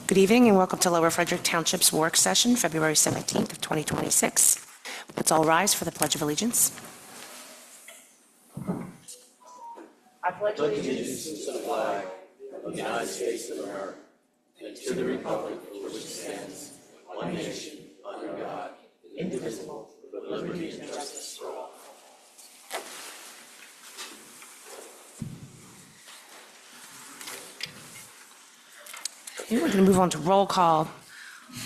Good evening and welcome to Lower Frederick Township's work session, February 17th of 2026. Let's all rise for the Pledge of Allegiance. I pledge allegiance to the flag of the United States of America and to the republic for which it stands, one nation, under God, indivisible, with liberty and justice for all. Okay, we're going to move on to roll call.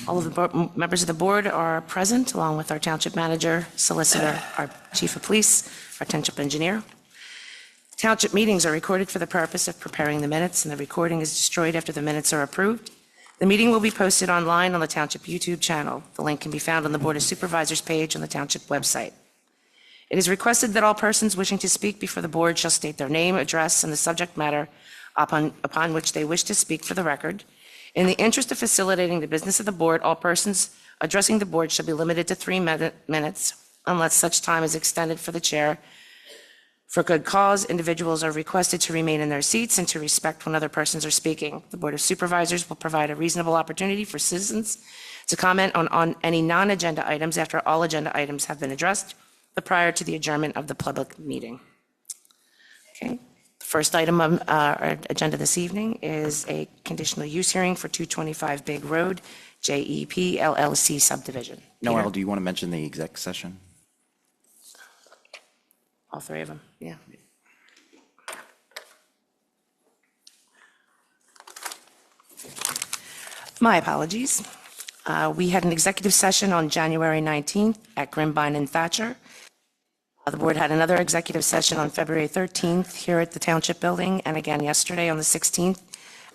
All of the members of the board are present, along with our township manager, solicitor, our chief of police, our township engineer. Township meetings are recorded for the purpose of preparing the minutes, and the recording is destroyed after the minutes are approved. The meeting will be posted online on the township YouTube channel. The link can be found on the Board of Supervisors page on the township website. It is requested that all persons wishing to speak before the board shall state their name, address, and the subject matter upon which they wish to speak for the record. In the interest of facilitating the business of the board, all persons addressing the board shall be limited to 3 minutes unless such time is extended for the chair. For good cause, individuals are requested to remain in their seats and to respect when other persons are speaking. The Board of Supervisors will provide a reasonable opportunity for citizens to comment on any non-agenda items after all agenda items have been addressed, but prior to the adjournment of the public meeting. Okay. First item on our agenda this evening is a conditional use hearing for 225 Big Road, JEP LLC subdivision. Noel, do you want to mention the exec session? All 3 of them, yeah. My apologies. We had an executive session on January 19th at Grimbine and Thatcher. The board had another executive session on February 13th here at the Township Building, and again yesterday on the 16th,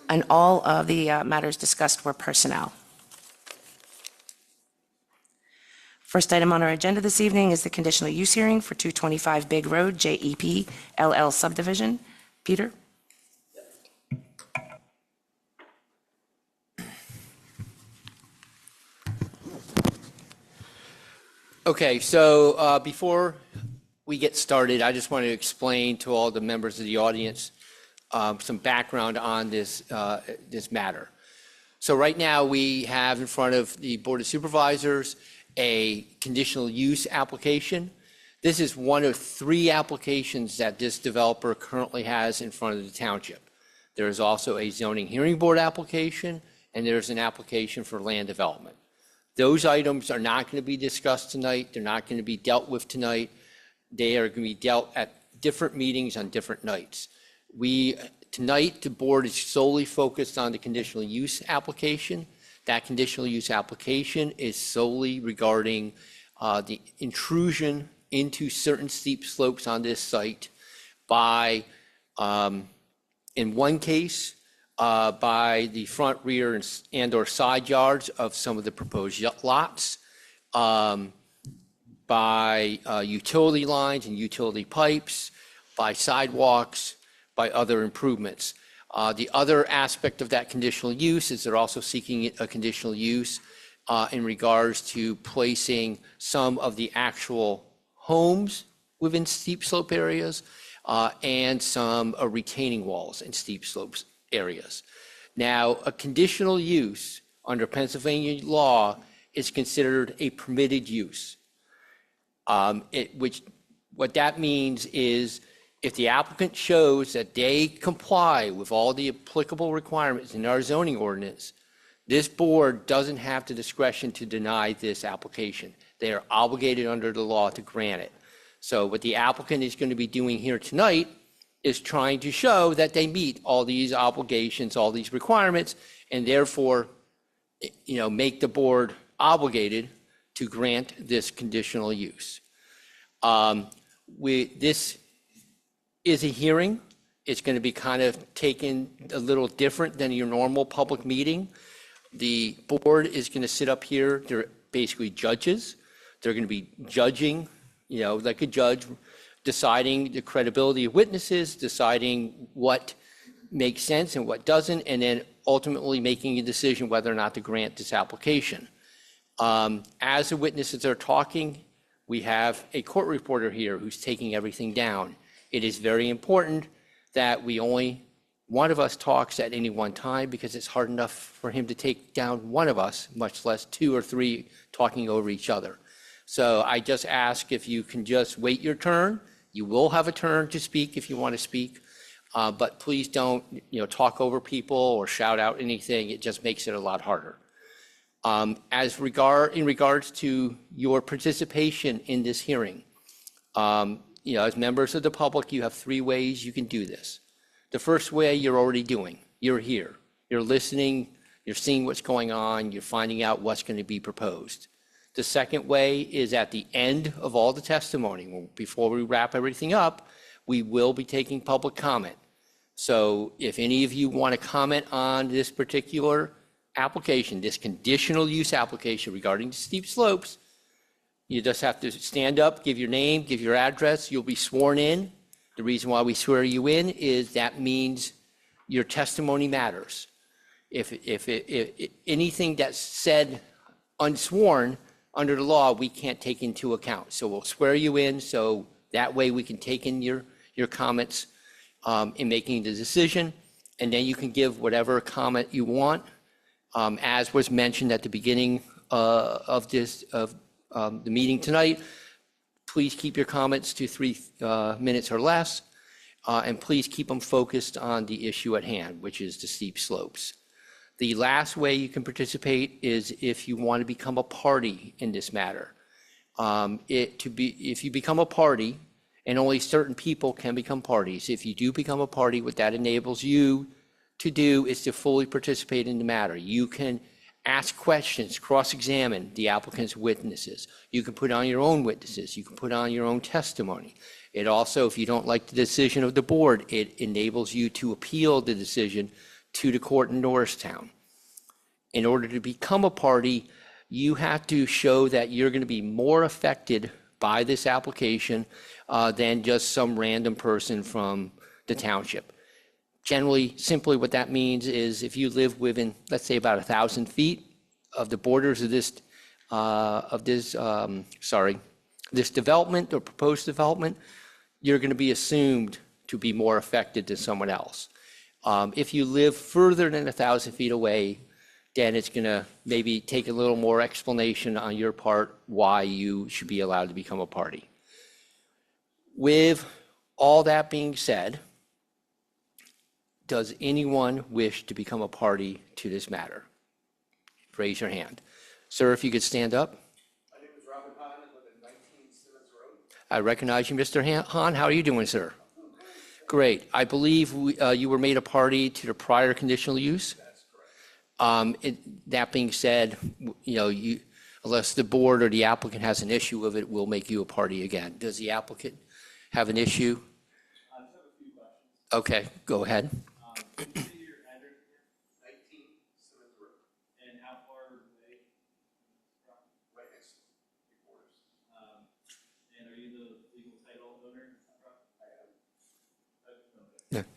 and all of the matters discussed were personnel. First item on our agenda this evening is the conditional use hearing for 225 Big Road, JEP LL subdivision. Peter? Okay, so before we get started, I just want to explain to all the members of the audience some background on this matter. So right now we have in front of the Board of Supervisors a conditional use application. This is one of 3 applications that this developer currently has in front of the township. There is also a zoning hearing board application, and there's an application for land development. Those items are not going to be discussed tonight. They're not going to be dealt with tonight. They are going to be dealt at different meetings on different nights. Tonight, the board is solely focused on the conditional use application. That conditional use application is solely regarding the intrusion into certain steep slopes on this site by, in one case, by the front, rear, and or side yards of some of the proposed lots, by utility lines and utility pipes, by sidewalks, by other improvements. The other aspect of that conditional use is they're also seeking a conditional use in regards to placing some of the actual homes within steep slope areas and some retaining walls in steep slopes areas. Now, a conditional use under Pennsylvania law is considered a permitted use. What that means is if the applicant shows that they comply with all the applicable requirements in our zoning ordinance, this board doesn't have the discretion to deny this application. They are obligated under the law to grant it. So what the applicant is going to be doing here tonight is trying to show that they meet all these obligations, all these requirements, and therefore, make the board obligated to grant this conditional use. This is a hearing. It's going to be kind of taken a little different than your normal public meeting. The board is going to sit up here. They're basically judges. They're going to be judging, like a judge, deciding the credibility of witnesses, deciding what makes sense and what doesn't, and then ultimately making a decision whether or not to grant this application. As the witnesses are talking, we have a court reporter here who's taking everything down. It is very important that we only one of us talks at any one time because it's hard enough for him to take down one of us, much less two or three talking over each other. So I just ask if you can just wait your turn. You will have a turn to speak if you want to speak, but please don't, talk over people or shout out anything. It just makes it a lot harder. In regards to your participation in this hearing, as members of the public, you have three ways you can do this. The first way you're already doing. You're here. You're listening. You're seeing what's going on. You're finding out what's going to be proposed. The second way is at the end of all the testimony, before we wrap everything up, we will be taking public comment. So if any of you want to comment on this particular application, this conditional use application regarding the steep slopes, you just have to stand up, give your name, give your address. You'll be sworn in. The reason why we swear you in is that means your testimony matters. If anything that's said unsworn under the law, we can't take into account. So we'll swear you in so that way we can take in your comments in making the decision, and then you can give whatever comment you want. As was mentioned at the beginning of the meeting tonight, please keep your comments to 3 minutes or less, and please keep them focused on the issue at hand, which is the steep slopes. The last way you can participate is if you want to become a party in this matter. If you become a party, and only certain people can become parties, if you do become a party, what that enables you to do is to fully participate in the matter. You can ask questions, cross-examine the applicant's witnesses. You can put on your own witnesses. You can put on your own testimony. It also, if you don't like the decision of the board, it enables you to appeal the decision to the court in Norristown. In order to become a party, you have to show that you're going to be more affected by this application than just some random person from the township. Generally, simply what that means is if you live within, let's say, about 1,000 feet of the borders of this development or proposed development, you're going to be assumed to be more affected than someone else. If you live further than 1,000 feet away, then it's going to maybe take a little more explanation on your part why you should be allowed to become a party. With all that being said, does anyone wish to become a party to this matter? Raise your hand. Sir, if you could stand up. My name is Robert Hahn. I live at 19 Simmons Road. I recognize you, Mr. Hahn. How are you doing, sir? Great. I believe you were made a party to the prior conditional use? That's correct. That being said, unless the board or the applicant has an issue with it, we'll make you a party again. Does the applicant have an issue? I just have a few questions. Okay, go ahead. Can you say your address here? 19 Simmons Road. And how far away from? Right next to the borders. And are you the legal title owner? I am. Okay.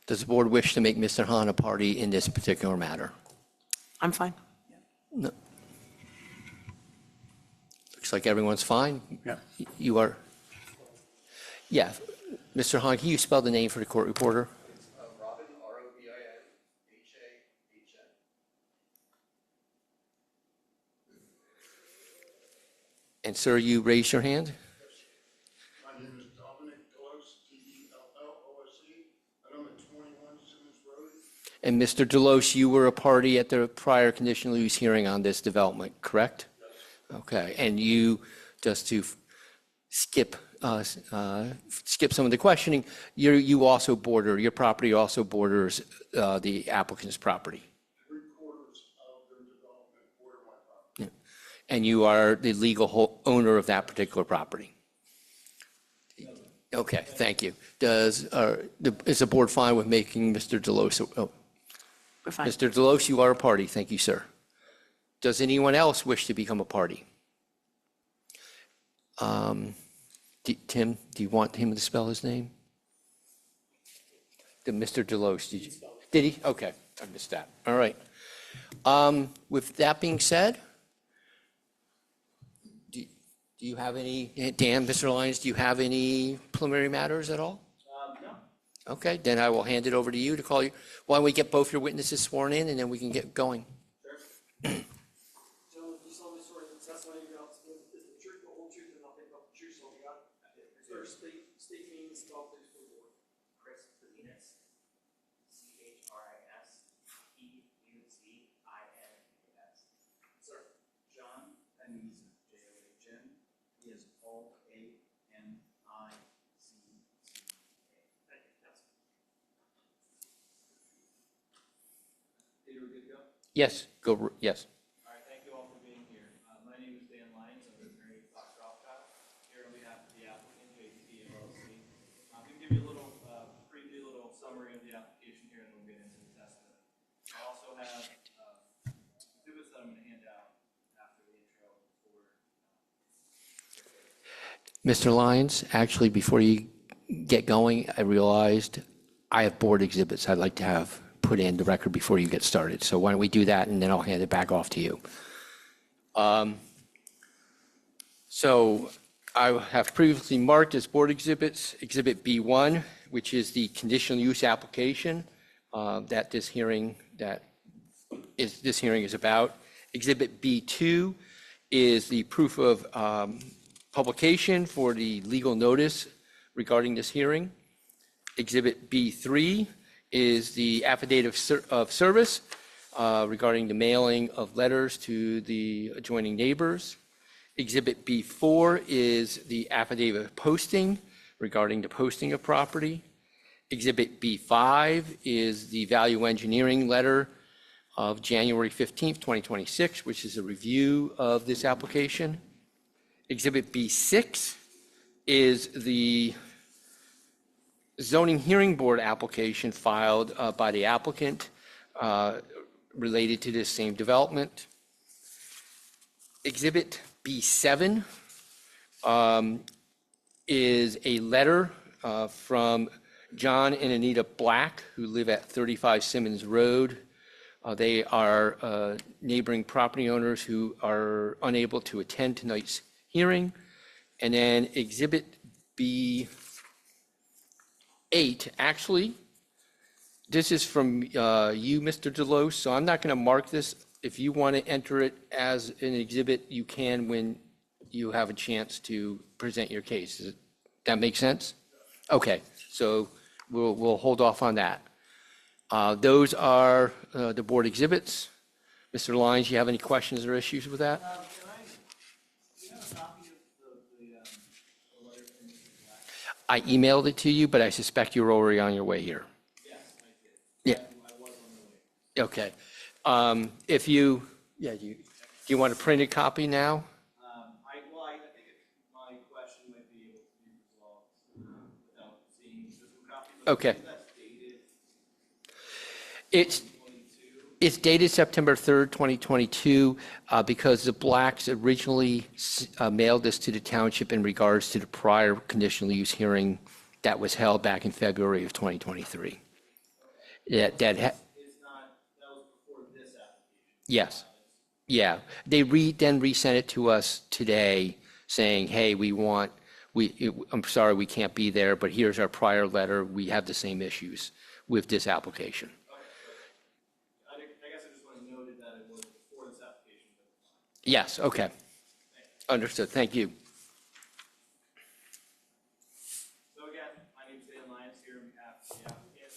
Does the board wish to make Mr. Hahn a party in this particular matter? I'm fine. No. Looks like everyone's fine. Yeah. You are? Yeah. Mr. Hahn, can you spell the name for the court reporter? It's Robin, R-O-B-I-N, H-A-H-N. And sir, you raised your hand? My name is Dominic Delos, D-E-L-L-O-S-E, and I'm at 21 Simmons Road. And Mr. Delos, you were a party at the prior conditional use hearing on this development, correct? Yes. Okay, and you, just to skip some of the questioning, your property also borders the applicant's property. 3/4 of their development border my property. And you are the legal owner of that particular property? Okay, thank you. Is the board fine with making Mr. Delos? We're fine. Mr. Delos, you are a party. Thank you, sir. Does anyone else wish to become a party? Tim, do you want him to spell his name? Mr. Delos, did he? Okay, I missed that. All right. With that being said, do you have any, Dan, Mr. Lyons, do you have any preliminary matters at all? No. Okay, then I will hand it over to you to call you. Why don't we get both your witnesses sworn in, and then we can get going. Gentlemen, do you solemnly swear that the testimony you're about to give is the truth, the whole truth, and nothing but the truth, so help you God? Sir, state your name and spell please for the board. Chris Salinas, ChrisPeuzINS. Sir, John Paniza, J-O-H-N, he is O-A-N-I-Z-Z-A. thank you. Yes. Peter, we good to go? Yes, yes. All right, thank you all for being here. My name is Dan Lyons, I'm the attorney at Fox Rothschild, here on behalf of the applicant, JTP LLC. I'm going to give you a little preview, a little summary of the application here, and we'll get into the testimony. I also have exhibits that I'm going to hand out after the intro for Mr. Lyons, actually, before you get going, I realized I have board exhibits I'd like to have put in the record before you get started. So why don't we do that, and then I'll hand it back off to you. So I have previously marked as board exhibits, Exhibit B1, which is the conditional use application that this hearing is about. Exhibit B2 is the proof of publication for the legal notice regarding this hearing. Exhibit B3 is the affidavit of service regarding the mailing of letters to the adjoining neighbors. Exhibit B4 is the affidavit of posting regarding the posting of property. Exhibit B5 is the value engineering letter of January 15th, 2026, which is a review of this application. Exhibit B6 is the zoning hearing board application filed by the applicant related to this same development. Exhibit B7 is a letter from John and Anita Black, who live at 35 Simmons Road. They are neighboring property owners who are unable to attend tonight's hearing. And then Exhibit B8, actually, this is from you, Mr. Delos, so I'm not going to mark this. If you want to enter it as an exhibit, you can when you have a chance to present your case. Does that make sense? Okay, so we'll hold off on that. Those are the board exhibits. Mr. Lyons, you have any questions or issues with that? do you have a copy of the letter from Mr. Black? I emailed it to you, but I suspect you're already on your way here. Yes, I did. Yeah. I was on the way. Okay. If you, do you want a printed copy now? I think my question might be able to be resolved without seeing the physical copy. But Okay. I think that's dated It's 22. dated September 3rd, 2022, because the Blacks originally mailed this to the township in regards to the prior conditional use hearing that was held back in February of 2023. It's not, that was before this application. Yes. Yeah. They then resent it to us today saying, hey, I'm sorry, we can't be there, but here's our prior letter. We have the same issues with this application. I guess I just want to note that it was before this application. Yes, okay. Understood. Thank you. So again, my name is Dan Lyons here on behalf of the applicant.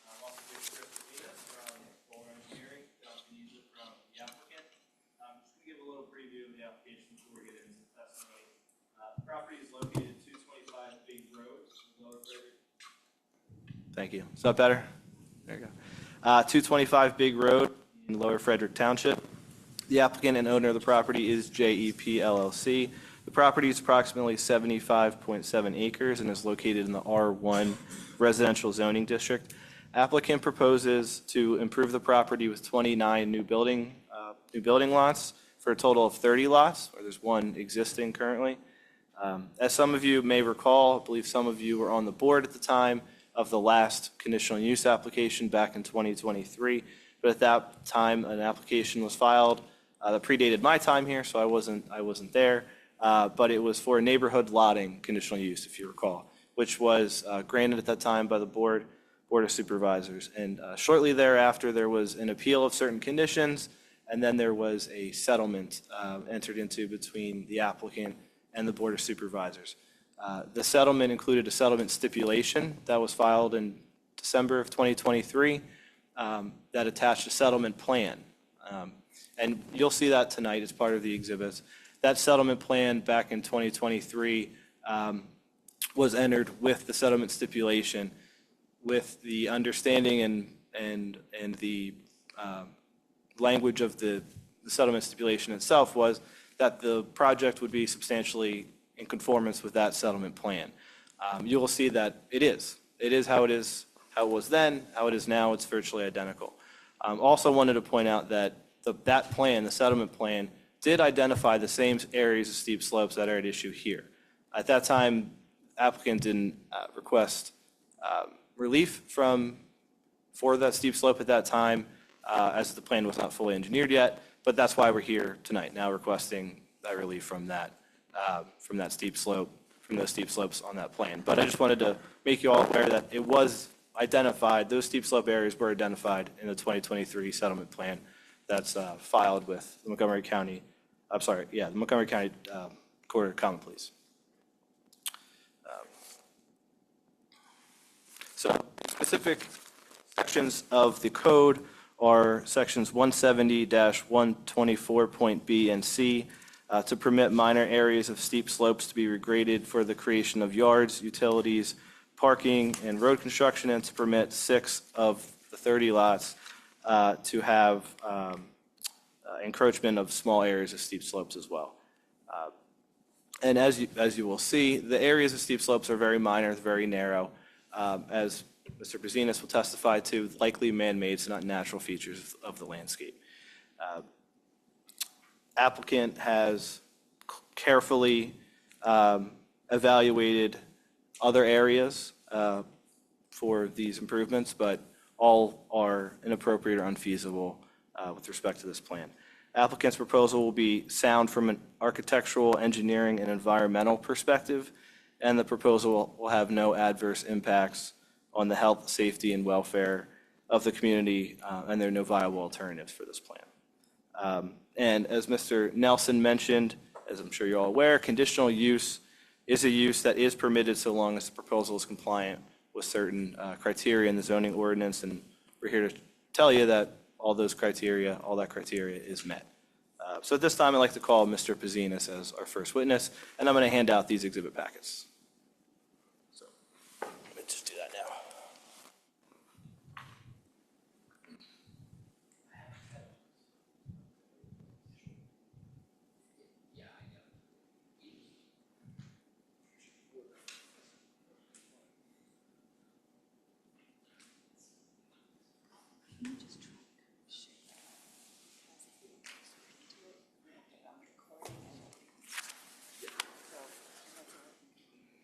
I'm also here with Chris Salinas from Fuller Engineering, John Paniza from the applicant. I'm just going to give a little preview of the application before we get into the testimony. The property is located at 225 Big Road in Lower Frederick. Thank you. Is that better? There you go. 225 Big Road in Lower Frederick Township. The applicant and owner of the property is JEP LLC. The property is approximately 75.7 acres and is located in the R1 residential zoning district. Applicant proposes to improve the property with 29 new building lots for a total of 30 lots, where there's one existing currently. As some of you may recall, I believe some of you were on the board at the time of the last conditional use application back in 2023. But at that time, an application was filed that predated my time here, so I wasn't there. But it was for a neighborhood lotting conditional use, if you recall, which was granted at that time by the board. Board of Supervisors. And shortly thereafter, there was an appeal of certain conditions, and then there was a settlement entered into between the applicant and the Board of Supervisors. The settlement included a settlement stipulation that was filed in December of 2023 that attached a settlement plan. And you'll see that tonight as part of the exhibits. That settlement plan back in 2023 was entered with the settlement stipulation, with the understanding and the language of the settlement stipulation itself was that the project would be substantially in conformance with that settlement plan. You will see that it is. It is how it was then, how it is now. It's virtually identical. Also wanted to point out that that plan, the settlement plan, did identify the same areas of steep slopes that are at issue here. At that time, applicant didn't request relief for that steep slope at that time, as the plan was not fully engineered yet, but that's why we're here tonight, now requesting that relief from that steep slope, from those steep slopes on that plan. But I just wanted to make you all aware that it was identified, those steep slope areas were identified in the 2023 settlement plan that's filed with the Montgomery County, the Montgomery County Court of Common Pleas. So specific sections of the code are sections 170-124.b and c to permit minor areas of steep slopes to be regraded for the creation of yards, utilities, parking, and road construction, and to permit 6 of the 30 lots to have encroachment of small areas of steep slopes as well. And as you will see, the areas of steep slopes are very minor, very narrow. As Mr. Brzezinski will testify to, likely man-made, so not natural features of the landscape. Applicant has carefully evaluated other areas for these improvements, but all are inappropriate or unfeasible with respect to this plan. Applicant's proposal will be sound from an architectural, engineering, and environmental perspective, and the proposal will have no adverse impacts on the health, safety, and welfare of the community, and there are no viable alternatives for this plan. And as Mr. Nelson mentioned, as I'm sure you're all aware, conditional use is a use that is permitted so long as the proposal is compliant with certain criteria in the zoning ordinance, and we're here to tell you that all that criteria is met. So at this time, I'd like to call Mr. Brzezinski as our first witness, and I'm going to hand out these exhibit packets. So let me just do that now.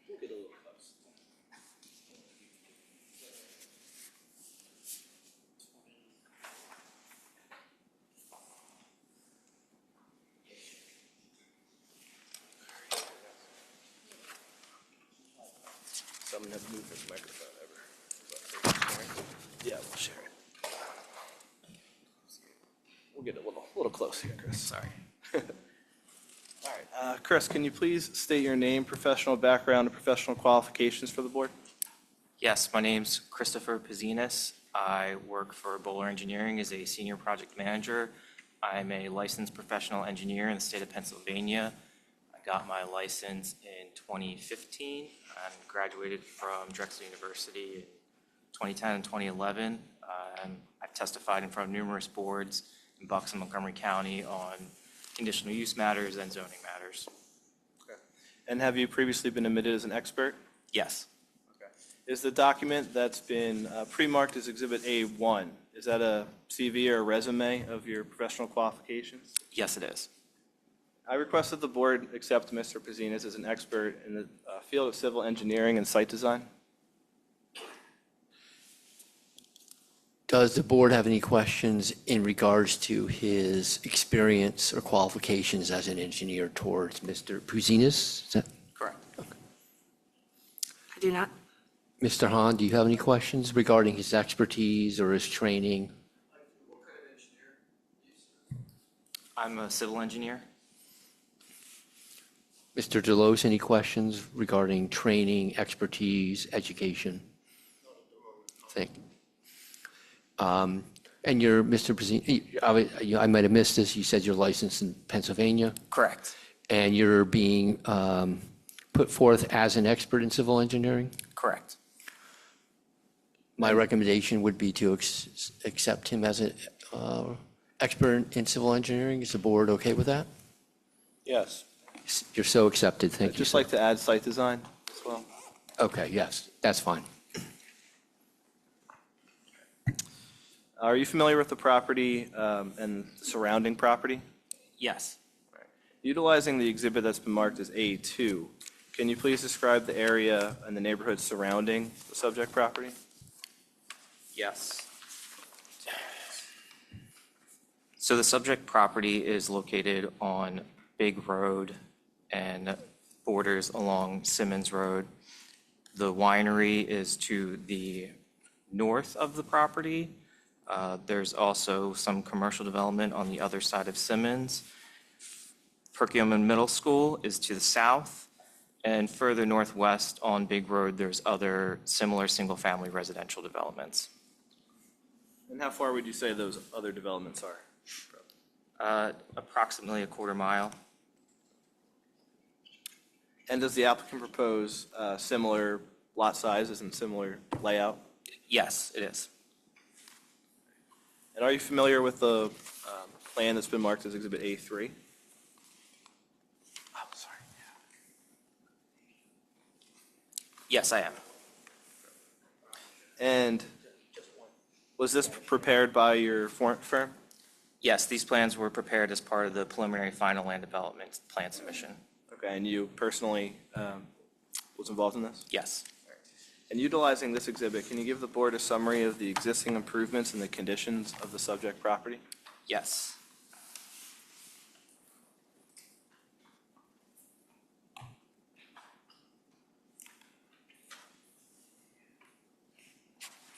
We'll get a little close. So I'm going to have to move this microphone over. Yeah, we'll share it. We'll get a little close here, Chris. Sorry. All right, Chris, can you please state your name, professional background, and professional qualifications for the board? Yes, my name's Christopher Pizinas. I work for Bowler Engineering as a senior project manager. I'm a licensed professional engineer in the state of Pennsylvania. I got my license in 2015 and graduated from Drexel University in 2010 and 2011. I've testified in front of numerous boards in Bucks and Montgomery County on conditional use matters and zoning matters. Okay. And have you previously been admitted as an expert? Yes, Okay. Is the document that's been pre-marked as Exhibit A1, is that a CV or a resume of your professional qualifications? yes, it is. I request that the board accept Mr. Brzezinski as an expert in the field of civil engineering and site design. Does the board have any questions in regards to his experience or qualifications as an engineer towards Mr. Brzezinski? Is that Correct. I do not. Mr. Hahn, do you have any questions regarding his expertise or his training? What kind of engineer? You, sir? I'm a civil engineer. Mr. Delos, any questions regarding training, expertise, education? Thank you. And you're, Mr. Brzezina, I might have missed this, you said you're licensed in Pennsylvania, Correct. and you're being put forth as an expert in civil engineering? Correct. My recommendation would be to accept him as an expert in civil engineering. Is the board okay with that? Yes. You're so accepted, thank I'd you. just sir. like to add site design as well. Okay, yes, that's fine. Are you familiar with the property and the surrounding property? Yes. Utilizing the exhibit that's been marked as A2, can you please describe the area and the neighborhood surrounding the subject property? Yes. So the subject property is located on Big Road and borders along Simmons Road. The winery is to the north of the property. There's also some commercial development on the other side of Simmons. Perkiomen Middle School is to the south, and further northwest on Big Road, there's other similar single-family residential developments. And how far would you say those other developments are? Approximately a quarter mile. And does the applicant propose similar lot sizes and similar layout? Yes, it is. And are you familiar with the plan that's been marked as Exhibit A3? Oh, sorry. Yes, I am. And was this prepared by your firm? Yes, these plans were prepared as part of the preliminary final land development plan submission. Okay, and you personally was involved in this? Yes. And utilizing this exhibit, can you give the board a summary of the existing improvements and the conditions of the subject property? Yes.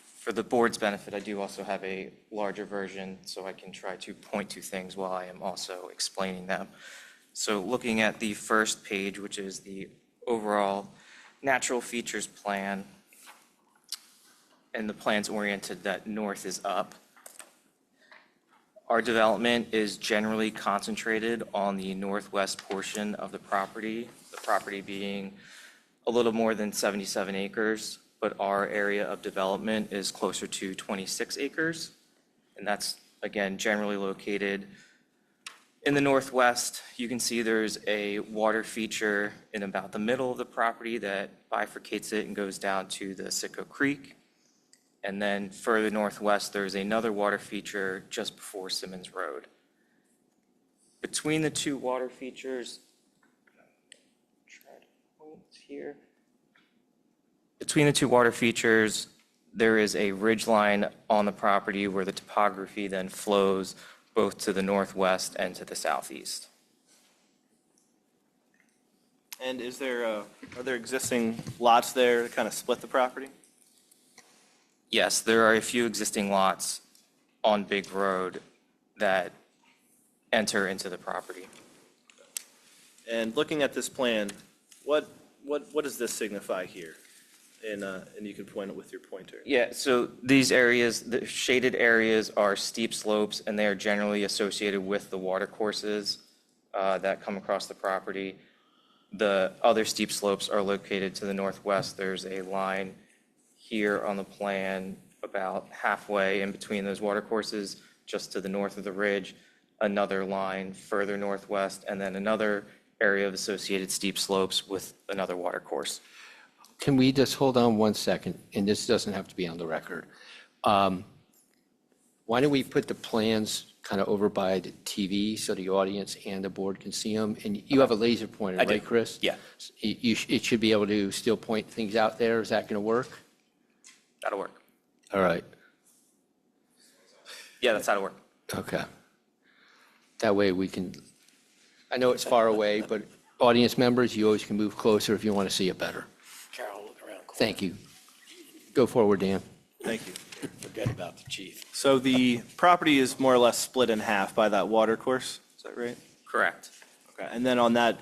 For the board's benefit, I do also have a larger version, so I can try to point to things while I am also explaining them. So looking at the first page, which is the overall natural features plan, and the plan's oriented that north is up. Our development is generally concentrated on the northwest portion of the property being a little more than 77 acres, but our area of development is closer to 26 acres. And that's, again, generally located in the northwest. You can see there's a water feature in about the middle of the property that bifurcates it and goes down to the Sicko Creek. And then further northwest, there's another water feature just before Simmons Road. Between the two water features, try to point here. Between the two water features, there is a ridge line on the property where the topography then flows both to the northwest and to the southeast. And are there existing lots there to kind of split the property? Yes, there are a few existing lots on Big Road that enter into the property. And looking at this plan, what does this signify here? And you can point it with your pointer. Yeah, so these areas, the shaded areas are steep slopes, and they are generally associated with the water courses that come across the property. The other steep slopes are located to the northwest. There's a line here on the plan about halfway in between those water courses, just to the north of the ridge, another line further northwest, and then another area of associated steep slopes with another water course. Can we just hold on one second, and this doesn't have to be on the record. Why don't we put the plans kind of over by the TV so the audience and the board can see them? And you have a laser pointer, I do. right, Chris? Yeah. It should be able to still point things out there. Is that going to work? That'll work. All right, Yeah, that's how to work. okay. That way we can, I know it's far away, but audience members, you always can move closer if you want to see it better. Carol, look around. Thank you. Go forward, Dan. Thank you. Forget about the chief. So the property is more or less split in half by that water course, is that right? Correct. Okay, and then on that,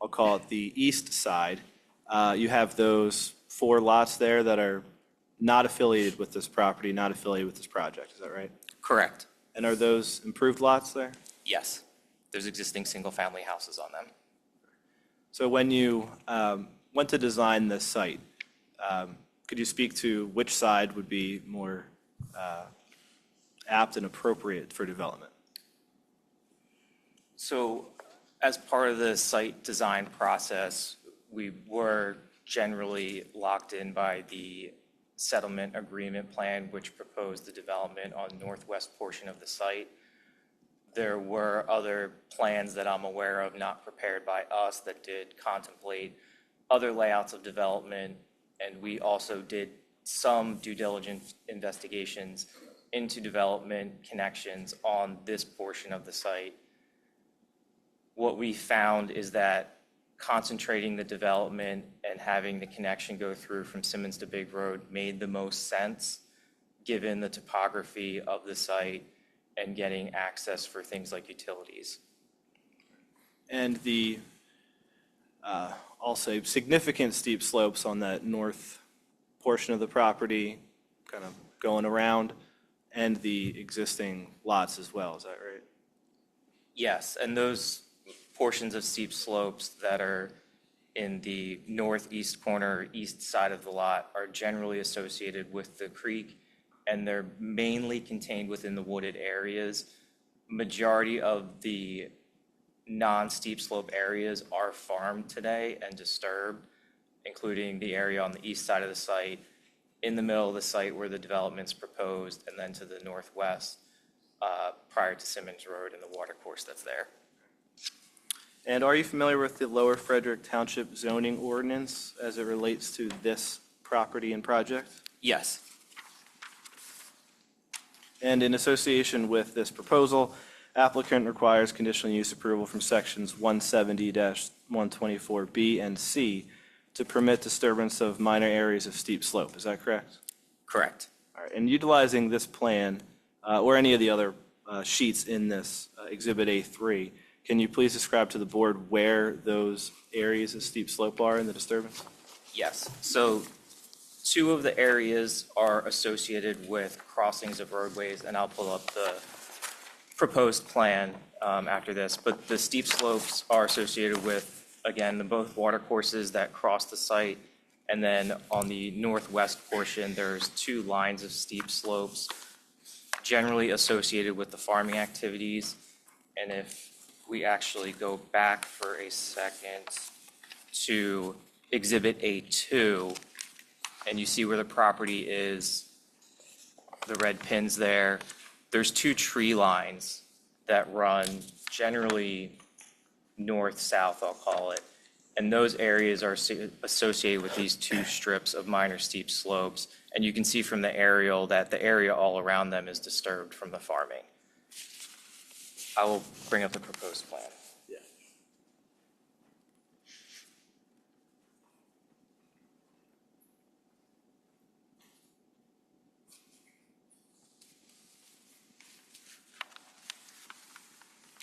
I'll call it the east side, you have those 4 lots there that are not affiliated with this property, not affiliated with this project, is that right? Correct. And are those improved lots there? Yes. There's existing single-family houses on them. So when you went to design this site, could you speak to which side would be more apt and appropriate for development? So as part of the site design process, we were generally locked in by the settlement agreement plan, which proposed the development on northwest portion of the site. There were other plans that I'm aware of, not prepared by us, that did contemplate other layouts of development, and we also did some due diligence investigations into development connections on this portion of the site. What we found is that concentrating the development and having the connection go through from Simmons to Big Road made the most sense, given the topography of the site and getting access for things like utilities. And the, I'll say, significant steep slopes on that north portion of the property, kind of going around, and the existing lots as well, is that right? Yes, and those portions of steep slopes that are in the northeast corner, east side of the lot are generally associated with the creek, and they're mainly contained within the wooded areas. Majority of the non-steep slope areas are farmed today and disturbed, including the area on the east side of the site, in the middle of the site where the development's proposed, and then to the northwest prior to Simmons Road and the water course that's there. And are you familiar with the Lower Frederick Township zoning ordinance as it relates to this property and project? Yes. And in association with this proposal, applicant requires conditional use approval from sections 170-124B and C to permit disturbance of minor areas of steep slope. Is that correct? Correct. All right. And utilizing this plan or any of the other sheets in this Exhibit A3, can you please describe to the board where those areas of steep slope are in the disturbance? Yes. So 2 of the areas are associated with crossings of roadways, and I'll pull up the proposed plan after this. But the steep slopes are associated with, again, the both water courses that cross the site. And then on the northwest portion, there's 2 lines of steep slopes generally associated with the farming activities. And if we actually go back for a second to Exhibit A2, and you see where the property is, the red pins there, there's 2 tree lines that run generally north-south, I'll call it. And those areas are associated with these 2 strips of minor steep slopes. And you can see from the aerial that the area all around them is disturbed from the farming. I will bring up the proposed plan.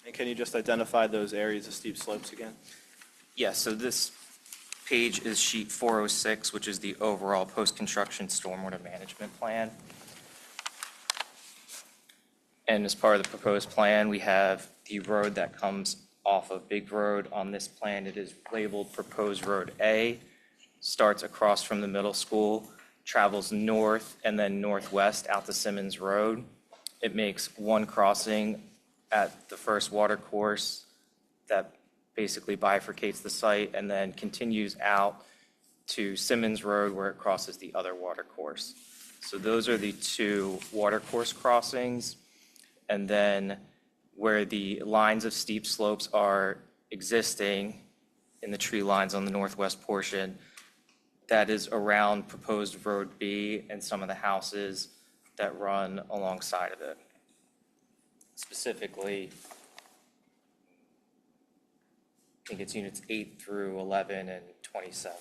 And can you just identify those areas of steep slopes again? Yes, so this page is sheet 406, which is the overall post-construction stormwater management plan. And as part of the proposed plan, we have the road that comes off of Big Road. On this plan, it is labeled Proposed Road A, starts across from the middle school, travels north and then northwest out to Simmons Road. It makes 1 crossing at the first water course that basically bifurcates the site, and then continues out to Simmons Road where it crosses the other water course. So those are the 2 water course crossings. And then where the lines of steep slopes are existing in the tree lines on the northwest portion, that is around proposed Road B and some of the houses that run alongside of it. Specifically, I think it's units 8 through 11 and 27.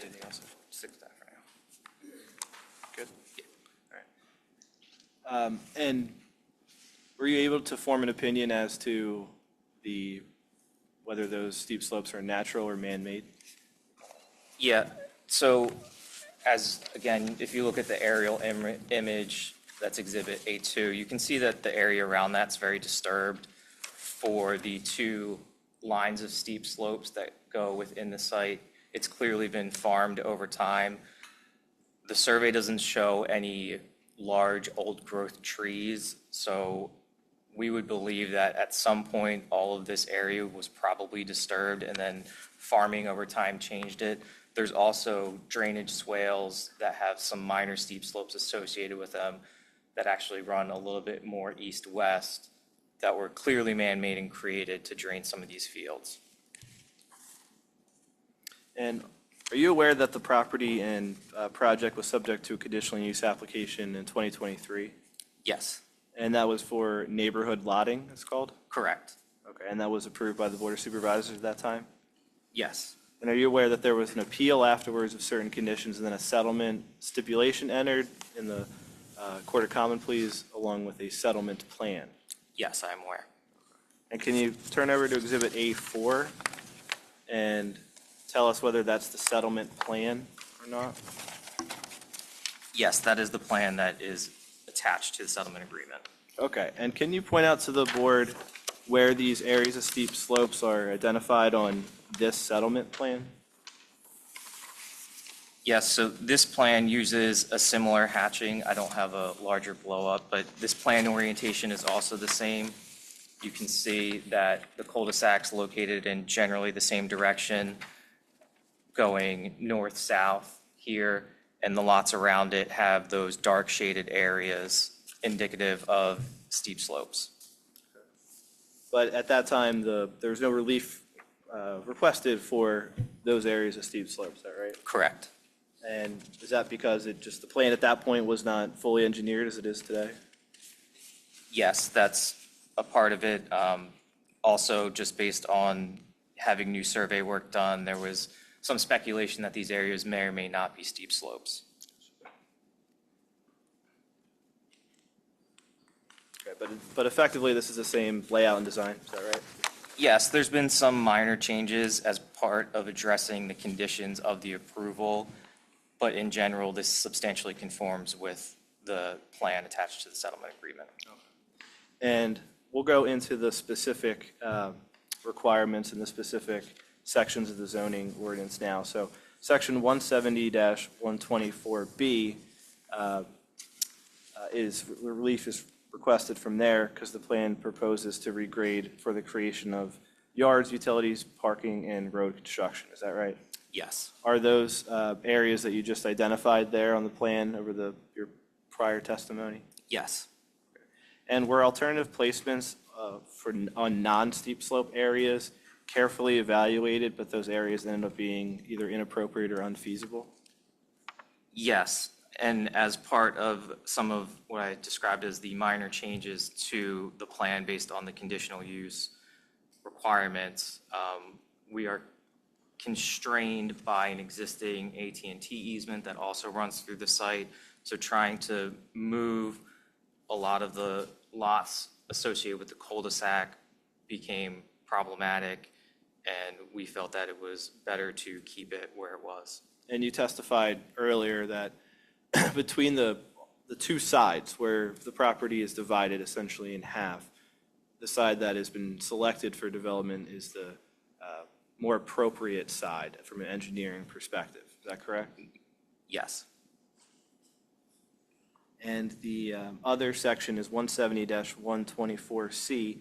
Anything else? Stick with that for now. Good? All right. And were you able to form an opinion as to whether those steep slopes are natural or man-made? Yeah, so again, if you look at the aerial image, that's Exhibit A2, you can see that the area around that's very disturbed for the two lines of steep slopes that go within the site. It's clearly been farmed over time. The survey doesn't show any large old-growth trees, so we would believe that at some point, all of this area was probably disturbed, and then farming over time changed it. There's also drainage swales that have some minor steep slopes associated with them that actually run a little bit more east-west that were clearly man-made and created to drain some of these fields. And are you aware that the property and project was subject to a conditional use application in 2023? Yes, And that was for neighborhood lotting, it's called? correct. Okay, and that was approved by the Board of Supervisors at that time? Yes, And are you aware that there was an appeal afterwards of certain conditions and then a settlement stipulation entered in the Court of Common Pleas along with a settlement plan? yes, I am aware. And can you turn over to Exhibit A4 and tell us whether that's the settlement plan or not? Yes, that is the plan that is attached to the settlement agreement. Okay, and can you point out to the board where these areas of steep slopes are identified on this settlement plan? Yes, so this plan uses a similar hatching. I don't have a larger blow-up, but this plan orientation is also the same. You can see that the cul-de-sac's located in generally the same direction, going north-south here, and the lots around it have those dark shaded areas indicative of steep slopes. But at that time, there was no relief requested for those areas of steep slopes, is that right? Correct. And is that because the plan at that point was not fully engineered as it is today? Yes, that's a part of it. Also, just based on having new survey work done, there was some speculation that these areas may or may not be steep slopes. Okay, but effectively, this is the same layout and design, is that right? Yes, there's been some minor changes as part of addressing the conditions of the approval, but in general, this substantially conforms with the plan attached to the settlement agreement. And we'll go into the specific requirements and the specific sections of the zoning ordinance now. So Section 170-124B relief is requested from there because the plan proposes to regrade for the creation of yards, utilities, parking, and road construction. Is that right? Yes. Are those areas that you just identified there on the plan over your prior testimony? Yes. And were alternative placements on non-steep slope areas carefully evaluated, but those areas ended up being either inappropriate or unfeasible? Yes, and as part of some of what I described as the minor changes to the plan based on the conditional use requirements, we are constrained by an existing AT&T easement that also runs through the site. So trying to move a lot of the lots associated with the cul-de-sac became problematic, and we felt that it was better to keep it where it was. And you testified earlier that between the two sides where the property is divided essentially in half, the side that has been selected for development is the more appropriate side from an engineering perspective. Is that correct? Yes. And the other section is 170-124C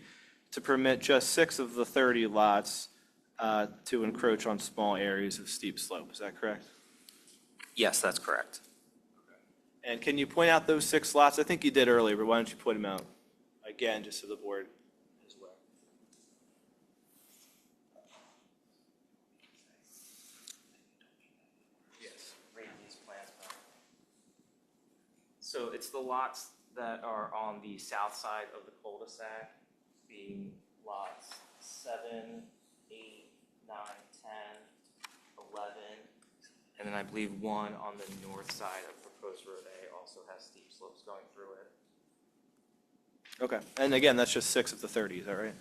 to permit just 6 of the 30 lots to encroach on small areas of steep slope. Is that correct? Yes, that's correct. And can you point out those 6 lots? I think you did earlier, but why don't you point them out again, just so the board is aware. Yes. So it's the lots that are on the south side of the cul-de-sac, being lots 7, 8, 9, 10, 11, And then I believe one on the north side of proposed Road A also has steep slopes going through it. Okay, and again, that's just 6 of the 30, is that right?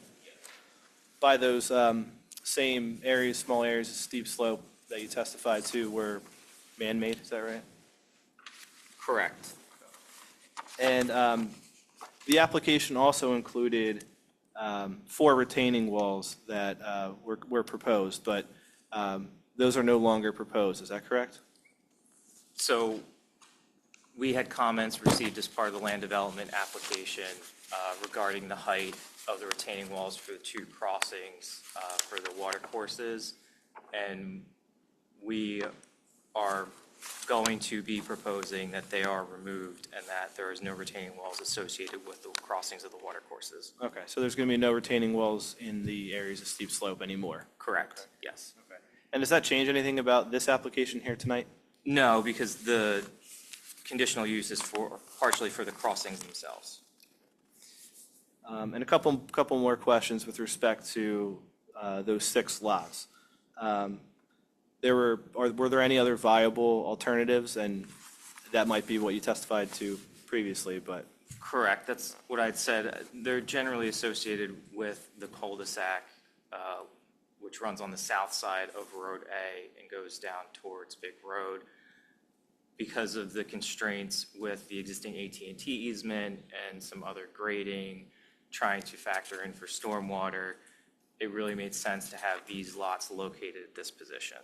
By those same areas, small areas of steep slope that you testified to were man-made, is that right? Correct. And the application also included 4 retaining walls that were proposed, but those are no longer proposed, is that correct? So we had comments received as part of the land development application regarding the height of the retaining walls for the 2 crossings for the water courses. And we are going to be proposing that they are removed and that there is no retaining walls associated with the crossings of the water courses. Okay, so there's going to be no retaining walls in the areas of steep slope anymore? Correct, yes. Okay. And does that change anything about this application here tonight? No, because the conditional use is partially for the crossings themselves. And a couple more questions with respect to those 6 lots. Were there any other viable alternatives? And that might be what you testified to previously, but. Correct, that's what I'd said. They're generally associated with the cul-de-sac, which runs on the south side of Road A and goes down towards Big Road. Because of the constraints with the existing AT&T easement and some other grading, trying to factor in for stormwater, it really made sense to have these lots located at this position.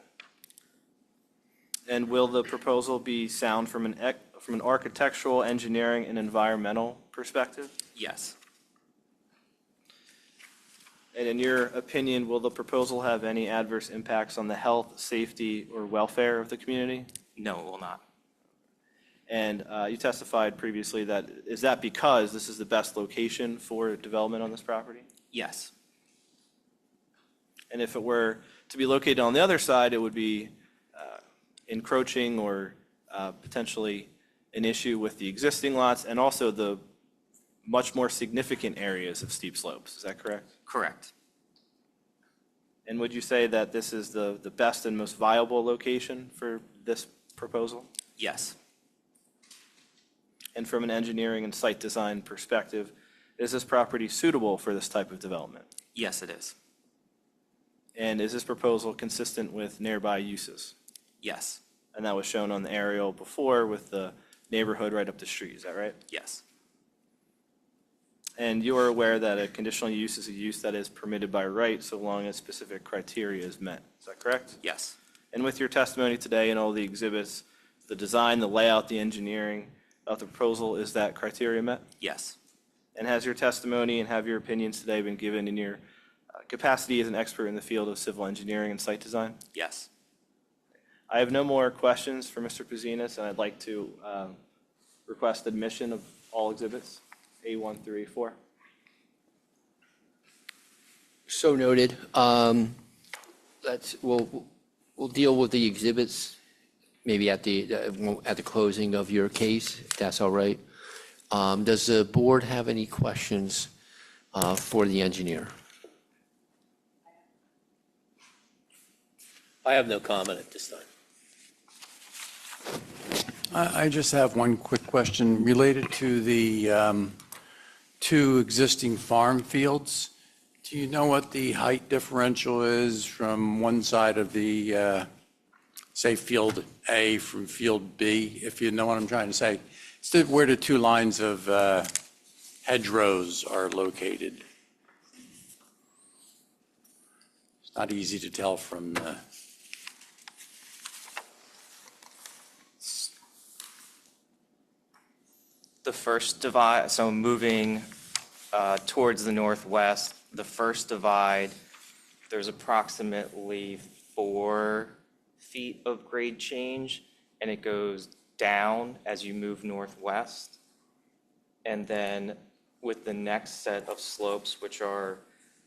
And will the proposal be sound from an architectural, engineering, and environmental perspective? Yes. And in your opinion, will the proposal have any adverse impacts on the health, safety, or welfare of the community? No, it will not. And you testified previously that, is that because this is the best location for development on this property? Yes. And if it were to be located on the other side, it would be encroaching or potentially an issue with the existing lots and also the much more significant areas of steep slopes. Is that correct? Correct. And would you say that this is the best and most viable location for this proposal? Yes. And from an engineering and site design perspective, is this property suitable for this type of development? Yes, it is. And is this proposal consistent with nearby uses? Yes. And that was shown on the aerial before with the neighborhood right up the street, is that right? Yes. And you are aware that a conditional use is a use that is permitted by right so long as specific criteria is met, is that correct? Yes. And with your testimony today and all the exhibits, the design, the layout, the engineering of the proposal, is that criteria met? Yes. And has your testimony and have your opinions today been given in your capacity as an expert in the field of civil engineering and site design? Yes. I have no more questions for Mr. Pezinas, and I'd like to request admission of all exhibits, A1 through A4. So noted. We'll deal with the exhibits maybe at the closing of your case, if that's all right. Does the board have any questions for the engineer? I have no comment at this time. I just have one quick question related to the 2 existing farm fields. Do you know what the height differential is from one side of the, say, field A from field B, if you know what I'm trying to say? It's where the 2 lines of hedgerows are located. It's not easy to tell from the... The first divide, so moving towards the northwest, the first divide, there's approximately 4 feet of grade change, and it goes down as you move northwest. And then with the next set of slopes, which are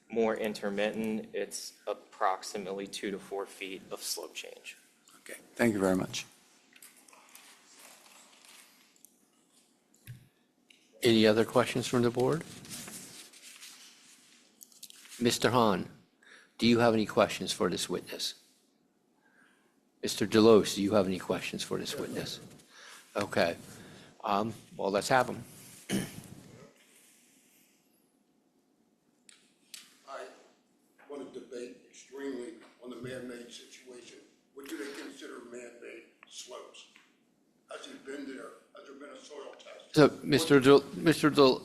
more intermittent, it's approximately 2 to 4 feet of slope change. Okay, thank you very much. Any other questions from the board? Mr. Hahn, do you have any questions for this witness? Mr. Delos, do you have any questions for this witness? Okay. Well, let's have them. I want to debate extremely on the man-made situation. What do they consider man-made slopes? Has he been there? Has there been a soil test? So, Mr. Del,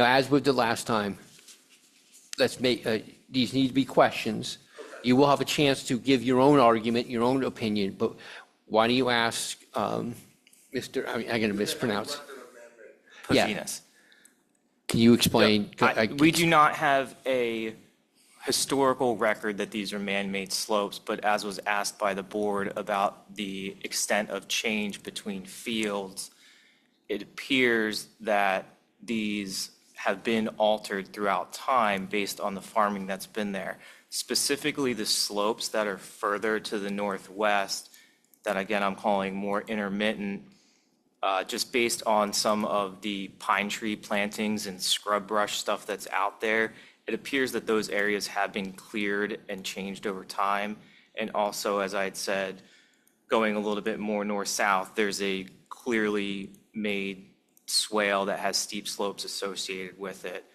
as with the last time, let's make, these need to be questions. You will have a chance to give your own argument, your own opinion, but why don't you ask, I'm going to mispronounce. Record of man-made. Yeah. Pezinas. Can you explain? We do not have a historical record that these are man-made slopes, but as was asked by the board about the extent of change between fields, it appears that these have been altered throughout time based on the farming that's been there. Specifically, the slopes that are further to the northwest, that again I'm calling more intermittent, just based on some of the pine tree plantings and scrub brush stuff that's out there, it appears that those areas have been cleared and changed over time. And also, as I had said, going a little bit more north-south, there's a clearly made swale that has steep slopes associated with it.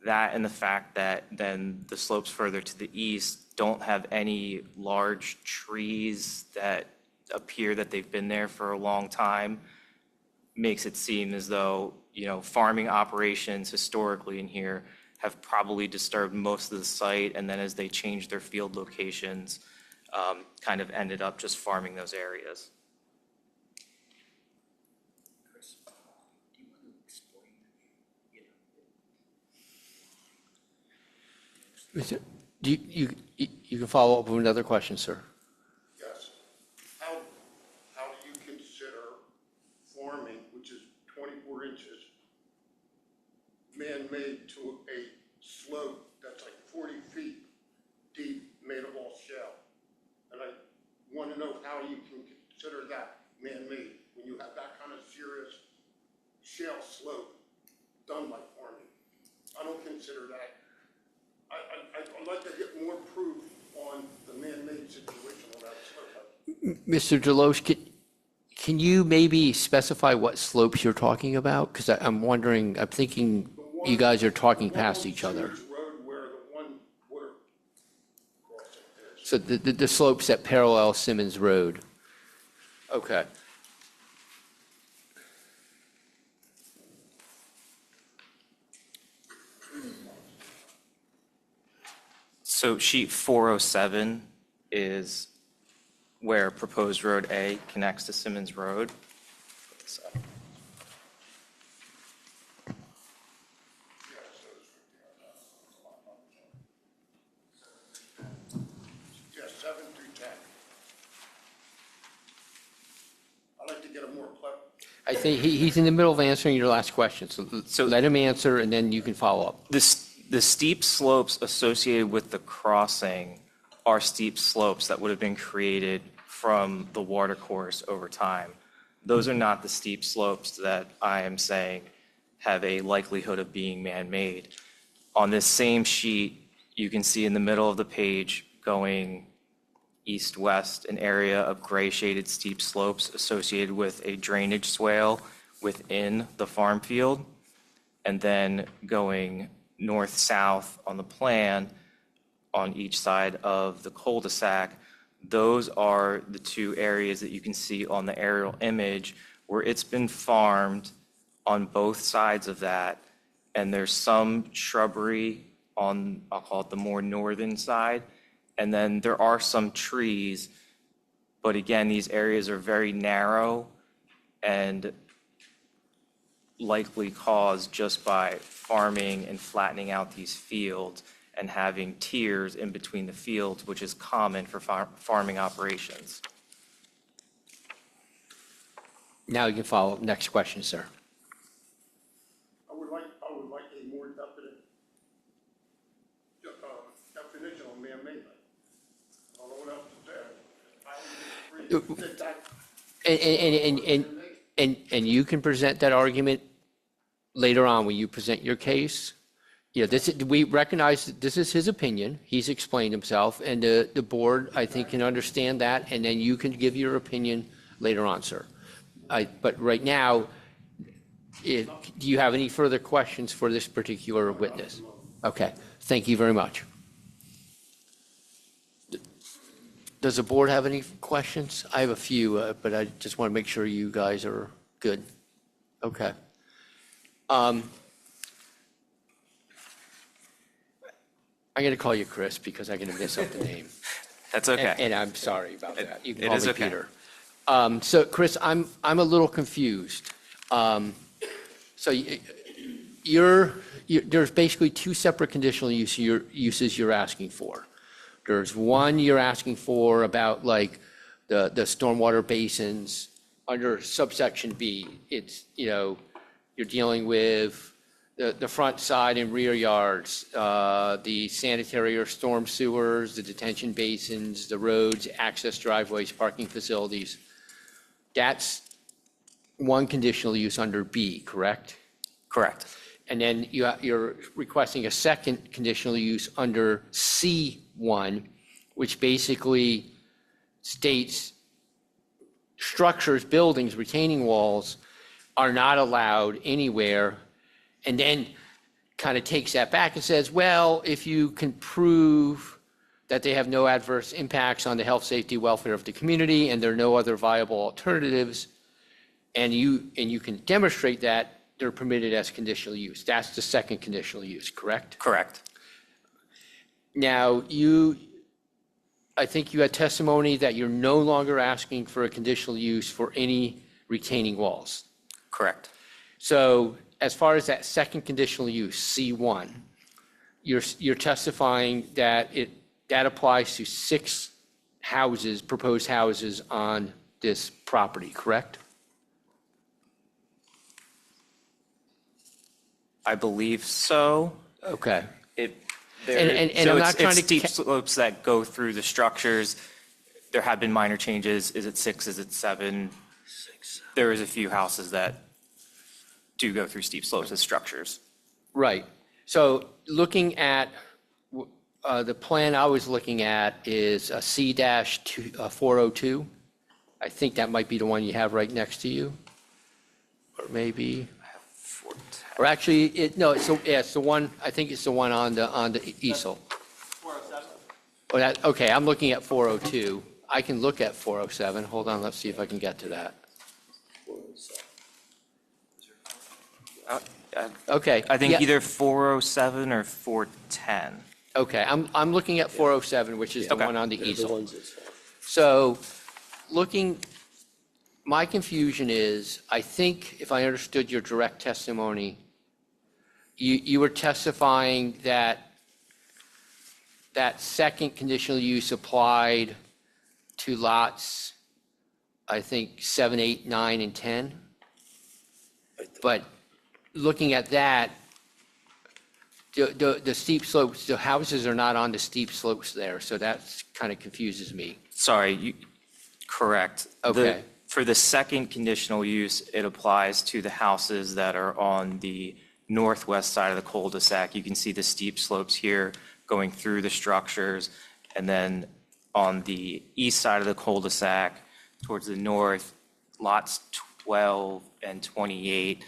That and the fact that then the slopes further to the east don't have any large trees that appear that they've been there for a long time makes it seem as though, farming operations historically in here have probably disturbed most of the site, and then as they changed their field locations, kind of ended up just farming those areas. You can follow up with another question, sir. Yes. How do you consider farming, which is 24 inches, man-made to a slope that's like 40 feet deep, made of all shale? And I want to know how you can consider that man-made when you have that kind of serious shale slope done by farming. I don't consider that. I'd like to get more proof on the man-made situation on that slope. Mr. Delos, can you maybe specify what slopes you're talking about? Because I'm wondering, I'm thinking you guys are talking past each other. Simmons Road where the one water crossing is. So the slopes that parallel Simmons Road. Okay. So sheet 407 is where proposed Road A connects to Simmons Road. Put this up. Yeah, 7 through 10. I'd like to get a more clear. I think he's in the middle of answering your last question, so let him answer and then you can follow up. The steep slopes associated with the crossing are steep slopes that would have been created from the water course over time. Those are not the steep slopes that I am saying have a likelihood of being man-made. On this same sheet, you can see in the middle of the page going east-west, an area of gray shaded steep slopes associated with a drainage swale within the farm field. And then going north-south on the plan on each side of the cul-de-sac, those are the two areas that you can see on the aerial image where it's been farmed on both sides of that. And there's some shrubbery on, I'll call it the more northern side. And then there are some trees, but again, these areas are very narrow and likely caused just by farming and flattening out these fields and having tiers in between the fields, which is common for farming operations. Now you can follow up. Next question, sir. I would like a more definite definition on man-made. I don't know what else to say. And you can present that argument later on when you present your case. we recognize that this is his opinion. He's explained himself, and the board, I think, can understand that, and then you can give your opinion later on, sir. But right now, do you have any further questions for this particular witness? Okay, thank you very much. Does the board have any questions? I have a few, but I just want to make sure you guys are good. Okay. I'm going to call you Chris because I'm going to mess up the name. That's okay. And I'm sorry about that. You can It call is me okay. Peter. So Chris, I'm a little confused. So there's basically two separate conditional uses you're asking for. There's one you're asking for about like the stormwater basins under subsection B. It's, you're dealing with the front side and rear yards, the sanitary or storm sewers, the detention basins, the roads, access driveways, parking facilities. That's one conditional use under B, correct? Correct. And then you're requesting a second conditional use under C1, which basically states structures, buildings, retaining walls are not allowed anywhere, and then kind of takes that back and says, well, if you can prove that they have no adverse impacts on the health, safety, welfare of the community, and there are no other viable alternatives, and you can demonstrate that, they're permitted as conditional use. That's the second conditional use, correct? Correct. Now, I think you had testimony that you're no longer asking for a conditional use for any retaining walls. Correct. So as far as that second conditional use, C1, you're testifying that that applies to 6 houses, proposed houses on this property, correct? I believe so. Okay. And And I'm not trying to steep slopes that go through the structures. There have been minor changes. Is it 6? Is it 7? There is a few houses that do go through steep slopes as structures. Right. So looking at, the plan I was looking at is a C-402. I think that might be the one you have right next to you. Or maybe, or actually, it's the one, I think it's the one on the easel. 407? Okay, I'm looking at 402. I can look at 407. Hold on, let's see if I can get to that. Okay. I think yeah. either 407 or 410. Okay, I'm looking at 407, which is the Okay. one on the easel. So, my confusion is, I think if I understood your direct testimony, you were testifying that second conditional use applied to lots, I think, 7, 8, 9, and 10. But looking at that, the steep slopes, the houses are not on the steep slopes there, so that kind of confuses me. Sorry, correct. Okay. For the second conditional use, it applies to the houses that are on the northwest side of the cul-de-sac. You can see the steep slopes here going through the structures. And then on the east side of the cul-de-sac, towards the north, lots 12 and 28,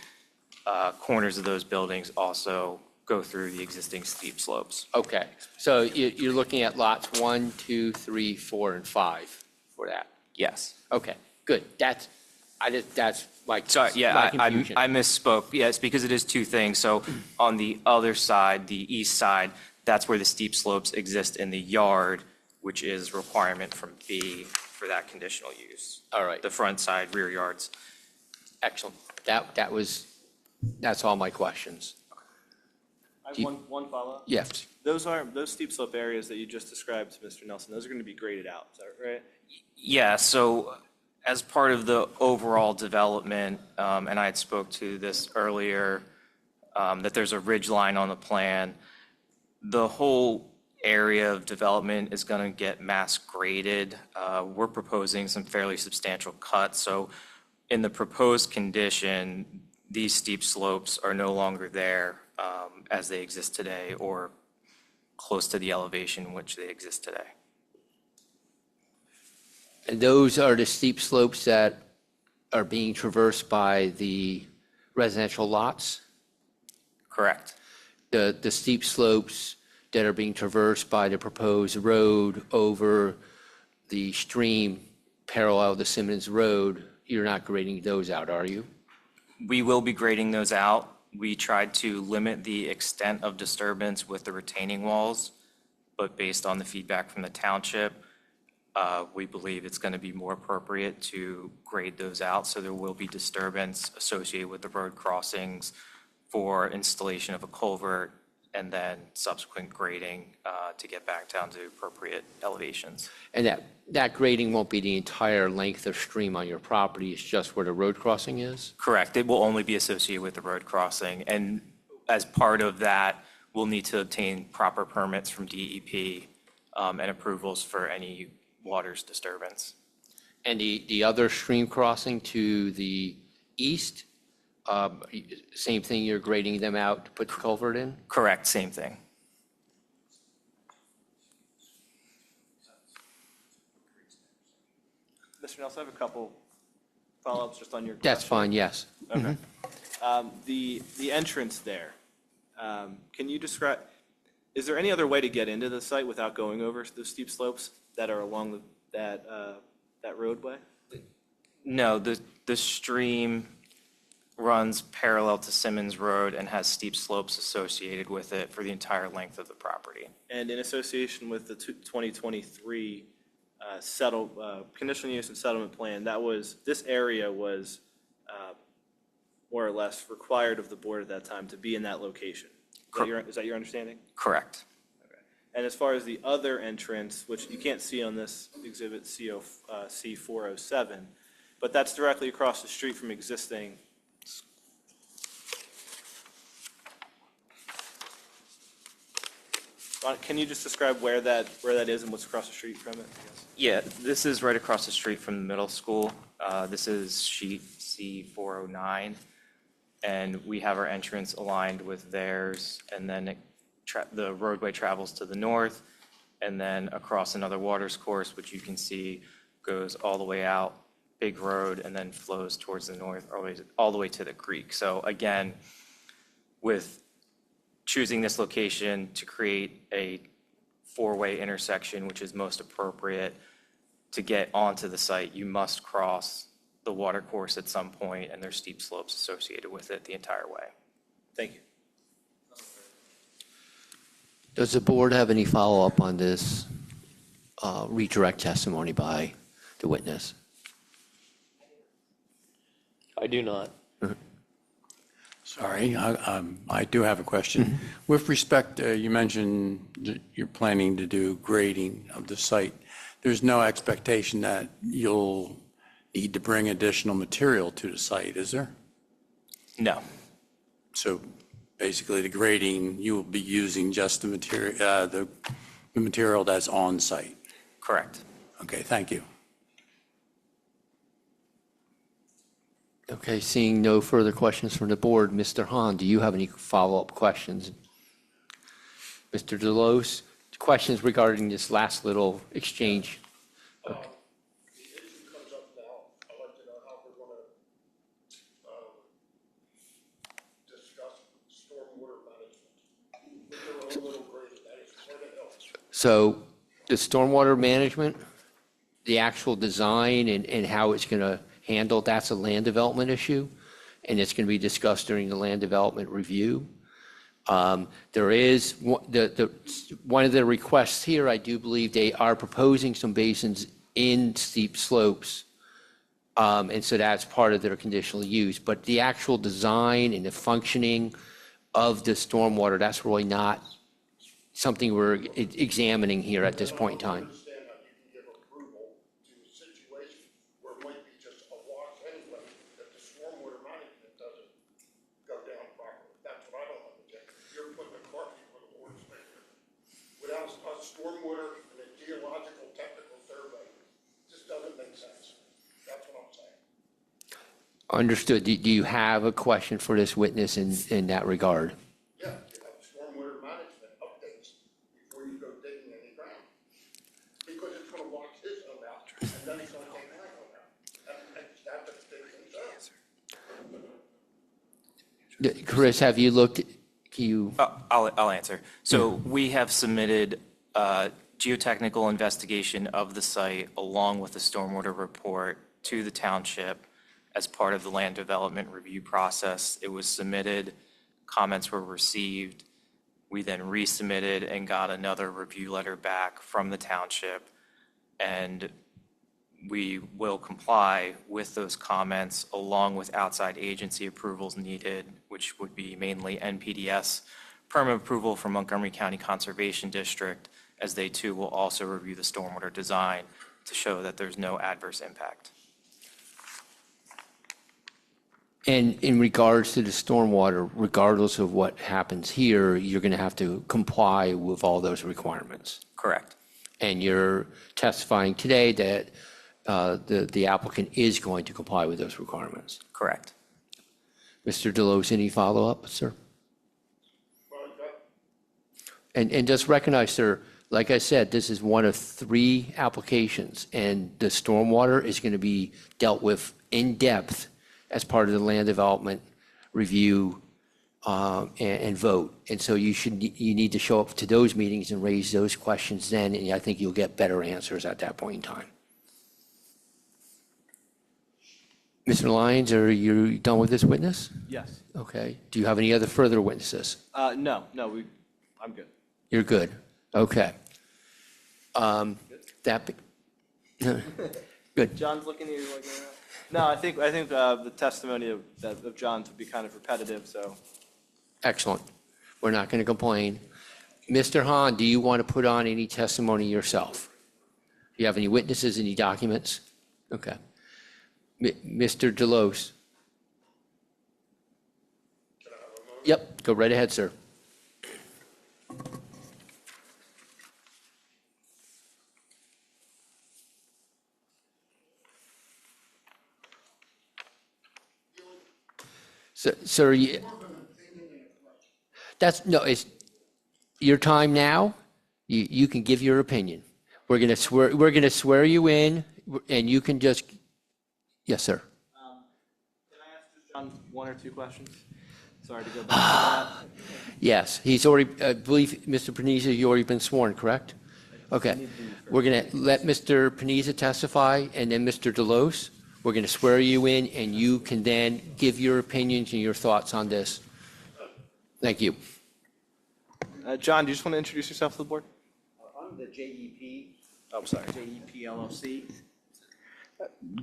corners of those buildings also go through the existing steep slopes. Okay, so you're looking at lots 1, 2, 3, 4, and 5 for that? Yes. Okay, good. That's my Sorry, my yeah, confusion. I misspoke. Yes, because it is two things. So on the other side, the east side, that's where the steep slopes exist in the yard, which is requirement from B for that conditional use. All right. The front side, rear yards. Excellent. That's all my questions. I Do you- have one follow-up. Yes. Those steep slope areas that you just described, Mr. Nelson, those are going to be graded out, is that right? Yeah, so as part of the overall development, and I had spoke to this earlier, that there's a ridge line on the plan. The whole area of development is going to get mass graded. We're proposing some fairly substantial cuts. So in the proposed condition, these steep slopes are no longer there. as they exist today or close to the elevation in which they exist today. And those are the steep slopes that are being traversed by the residential lots? Correct. The steep slopes that are being traversed by the proposed road over the stream parallel to Simmons Road, you're not grading those out, are you? We will be grading those out. We tried to limit the extent of disturbance with the retaining walls, but based on the feedback from the township, we believe it's going to be more appropriate to grade those out. So there will be disturbance associated with the road crossings for installation of a culvert and then subsequent grading to get back down to appropriate elevations. And that grading won't be the entire length of stream on your property, it's just where the road crossing is? Correct. It will only be associated with the road crossing. And as part of that, we'll need to obtain proper permits from DEP and approvals for any water's disturbance. And the other stream crossing to the east, same thing, you're grading them out to put the culvert in? Correct, same thing. Mr. Nelson, I have a couple follow-ups just on your. That's question. fine, yes. Okay. The entrance there, can you describe, is there any other way to get into the site without going over the steep slopes that are along that roadway? No, the stream runs parallel to Simmons Road and has steep slopes associated with it for the entire length of the property. And in association with the 2023 conditional use and settlement plan, this area was more or less required of the board at that time to be in that location. Is that your understanding? Correct. Okay. And as far as the other entrance, which you can't see on this exhibit C407, but that's directly across the street from existing. Can you just describe where that is and what's across the street from it? I guess? Yeah, this is right across the street from the middle school. This is sheet C409. And we have our entrance aligned with theirs, and then the roadway travels to the north, and then across another waters course, which you can see goes all the way out, big road, and then flows towards the north, all the way to the creek. So again, with choosing this location to create a four-way intersection, which is most appropriate to get onto the site, you must cross the water course at some point, and there's steep slopes associated with it the entire way. Thank you. Does the board have any follow-up on this redirect testimony by the witness? I do not. Sorry, I do have a question. With respect, you mentioned that you're planning to do grading of the site. There's no expectation that you'll need to bring additional material to the site, is there? No, So basically, the grading, you will be using just the material that's on site. correct. Okay, thank you. Okay, seeing no further questions from the board, Mr. Hahn, do you have any follow-up questions? Mr. Delos, questions regarding this last little exchange? The issue comes up now, I'd like to know how we're gonna, discuss stormwater management. With their own little grading, that is quite a help. So the stormwater management, the actual design and how it's going to handle, that's a land development issue, and it's going to be discussed during the land development review. There is, one of the requests here, I do believe they are proposing some basins in steep slopes, and so that's part of their conditional use. But the actual design and the functioning of the stormwater, that's really not something we're examining here at this point in time. I understand how you can give approval to a situation where it might be just a wash anyway, that the stormwater management doesn't go down properly. That's what I don't understand. You're putting a cart before the horse there. Without a stormwater and a geological technical survey, just doesn't make sense. That's what I'm saying. Understood. Do you have a question for this witness in that regard? Yeah, then he's gonna take my home out. That's a big concern. Chris, have you looked, you, I'll answer. So we have submitted a geotechnical investigation of the site along with the stormwater report to the township as part of the land development review process. It was submitted, comments were received. We then resubmitted and got another review letter back from the township. And we will comply with those comments along with outside agency approvals needed, which would be mainly NPDS permit approval from Montgomery County Conservation District, as they too will also review the stormwater design to show that there's no adverse impact. and in regards to the stormwater, regardless of what happens here, you're going to have to comply with all those requirements. Correct. And you're testifying today that the applicant is going to comply with those requirements. Correct. Mr. Delos, any follow-up, sir? Well, that, And just recognize, sir, like I said, this is one of 3 applications, and the stormwater is going to be dealt with in depth as part of the land development review and vote. And so you need to show up to those meetings and raise those questions then, and I think you'll get better answers at that point in time. Mr. Lyons, are you done with this witness? Yes. Okay. Do you have any other further witnesses? No, I'm good. You're good. Okay. Good. John's looking at you like that. No, I think the testimony of John's would be kind of repetitive, so. Excellent. We're not going to complain. Mr. Hahn, do you want to put on any testimony yourself? Do you have any witnesses, any documents? Okay. Mr. Delos? Yep, go right ahead, sir. Sir, it's your time now. You can give your opinion. We're going to swear you in, and you can just, yes, sir. Can I ask just John 1 or 2 questions? Sorry to go back to that. Yes, he's already, I believe, Mr. Panizza, you've already been sworn, correct? Okay. We're going to let Mr. Panizza testify, and then Mr. Delos, we're going to swear you in, and you can then give your opinions and your thoughts on this. Thank you. John, do you just want to introduce yourself to the board? I'm the JEP. Oh, I'm sorry. JEP LLC.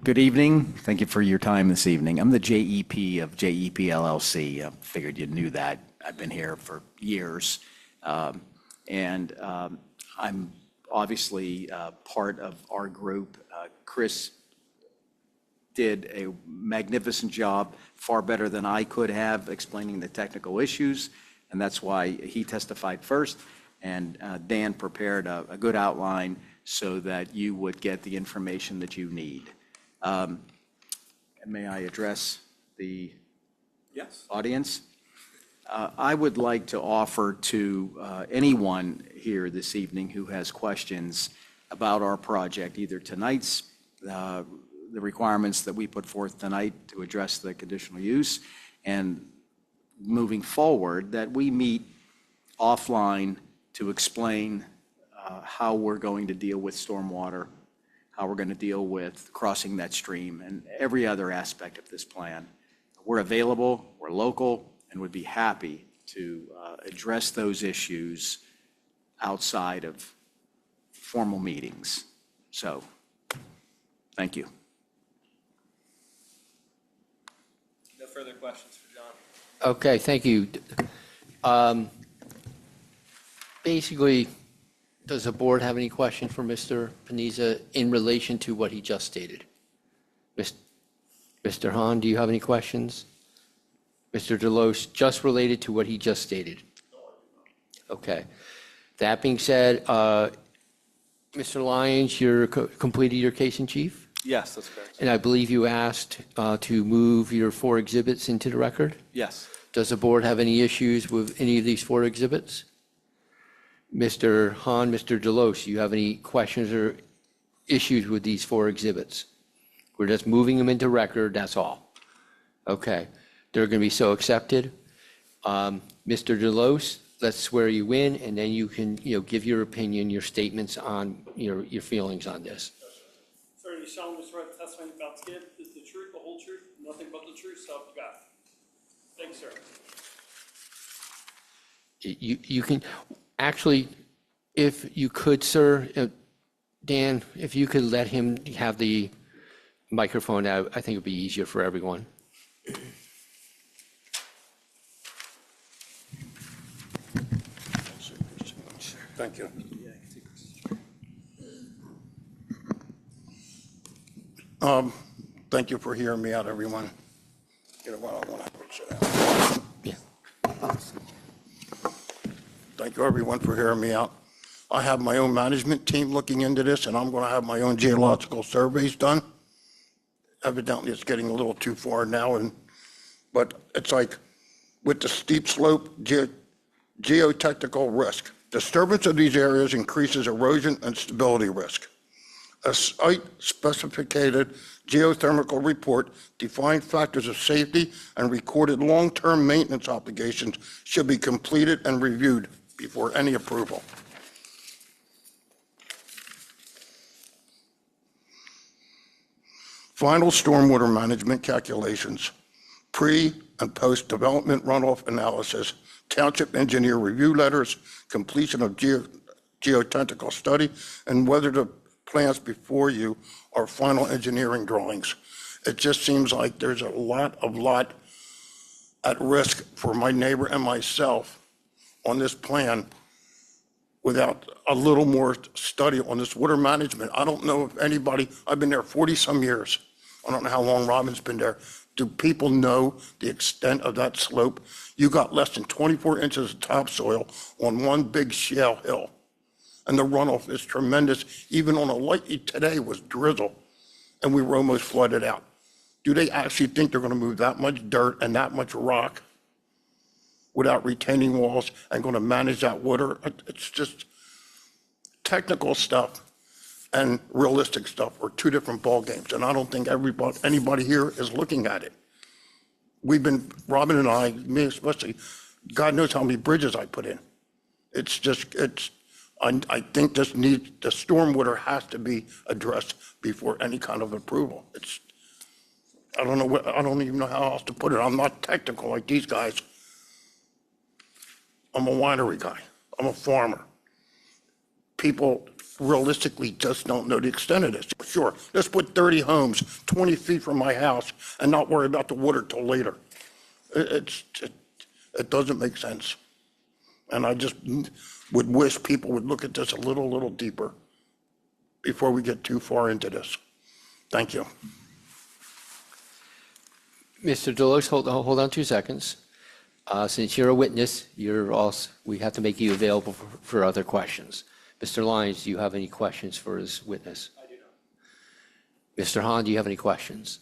Good evening. Thank you for your time this evening. I'm the JEP of JEP LLC. I figured you knew that. I've been here for years. And I'm obviously part of our group. Chris did a magnificent job, far better than I could have, explaining the technical issues. And that's why he testified first. And Dan prepared a good outline so that you would get the information that you need. May I address the audience? I would like to offer to anyone here this evening who has questions about our project, either tonight's, the requirements that we put forth tonight to address the conditional use, and moving forward, that we meet offline to explain how we're going to deal with stormwater, how we're going to deal with crossing that stream, and every other aspect of this plan. We're available, we're local, and would be happy to address those issues outside of formal meetings. So, thank you. No further questions for John. Okay, thank you. Basically, does the board have any question for Mr. Panizza in relation to what he just stated? Mr. Hahn, do you have any questions? Mr. Delos, just related to what he just stated? Okay. That being said, Mr. Lyons, you're completed your case in chief? Yes, that's correct. And I believe you asked to move your 4 exhibits into the record? Yes. Does the board have any issues with any of these 4 exhibits? Mr. Hahn, Mr. Delos, you have any questions or issues with these 4 exhibits. We're just moving them into record, that's all. Okay, they're going to be so accepted. Mr. Delos, let's swear you in, and then you can, give your opinion, your statements on your feelings on this. Sir, you solemnly swear the testimony you're about to give is the truth, the whole truth, nothing but the truth, so help you God. Thanks, sir. You can, actually, if you could, sir, Dan, if you could let him have the microphone out, I think it'd be easier for everyone. Thank you. Thank you for hearing me out, everyone. You know what, I want to sit down. Yeah. Thank you, everyone, for hearing me out. I have my own management team looking into this, and I'm going to have my own geological surveys done. Evidently, it's getting a little too far now, but it's like with the steep slope, geotechnical risk. Disturbance of these areas increases erosion and stability risk. A site-specified geothermal report defined factors of safety and recorded long-term maintenance obligations should be completed and reviewed before any approval. Final stormwater management calculations, pre- and post-development runoff analysis, township engineer review letters, completion of geotechnical study, and whether the plans before you are final engineering drawings. It just seems like there's a lot at risk for my neighbor and myself on this plan without a little more study on this water management. I don't know if anybody, I've been there 40-some years. I don't know how long Robin's been there. Do people know the extent of that slope? You got less than 24 inches of topsoil on one big shale hill. And the runoff is tremendous. Even on a light today was drizzle, and we were almost flooded out. Do they actually think they're going to move that much dirt and that much rock without retaining walls and going to manage that water? It's just technical stuff and realistic stuff are 2 different ballgames, and I don't think anybody here is looking at it. Robin and I, me especially, God knows how many bridges I put in. I think the stormwater has to be addressed before any kind of approval. I don't even know how else to put it. I'm not technical like these guys. I'm a winery guy. I'm a farmer. People realistically just don't know the extent of this. Sure, let's put 30 homes 20 feet from my house and not worry about the water till later. It doesn't make sense. And I just would wish people would look at this a little deeper before we get too far into this. Thank you. Mr. Delos, hold on 2 seconds. Since you're a witness, we have to make you available for other questions. Mr. Lyons, do you have any questions for his witness? I do not. Mr. Hahn, do you have any questions?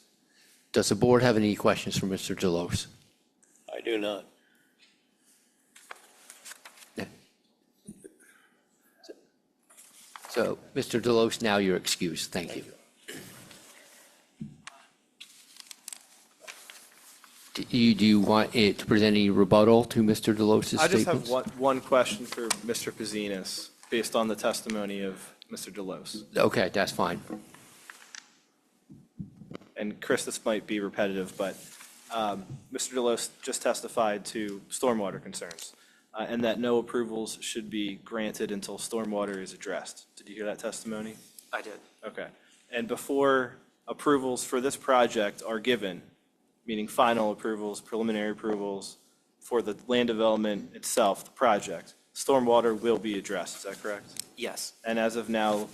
Does the board have any questions for Mr. Delos? I do not. So, Mr. Delos, now you're excused. Thank you. Do you want it to present any rebuttal to Mr. Delos's I statements? just have one question for Mr. Pazinas, based on the testimony of Mr. Delos. Okay, that's fine. And Chris, this might be repetitive, but Mr. Delos just testified to stormwater concerns, and that no approvals should be granted until stormwater is addressed. Did you hear that testimony? I did. Okay. And before approvals for this project are given, meaning final approvals, preliminary approvals for the land development itself, the project, stormwater will be addressed. Is that correct? Yes. And as of now,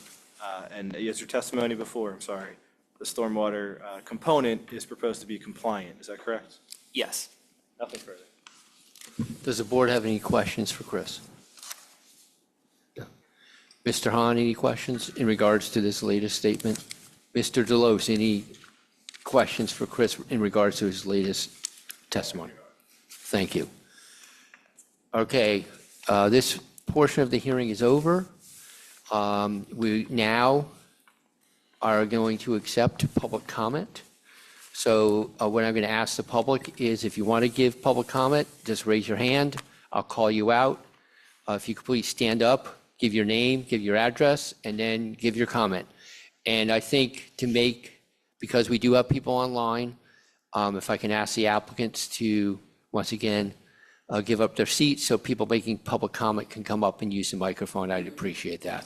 and as your testimony before, I'm sorry, the stormwater component is proposed to be compliant. Is that correct? Yes. Nothing further. Does the board have any questions for Chris? No. Mr. Hahn, any questions in regards to this latest statement? Mr. Delos, any questions for Chris in regards to his latest testimony? Thank you. Okay, this portion of the hearing is over. We now are going to accept public comment. So what I'm going to ask the public is if you want to give public comment, just raise your hand. I'll call you out. If you could please stand up, give your name, give your address, and then give your comment. And I think because we do have people online, if I can ask the applicants to, once again, give up their seats so people making public comment can come up and use the microphone, I'd appreciate that.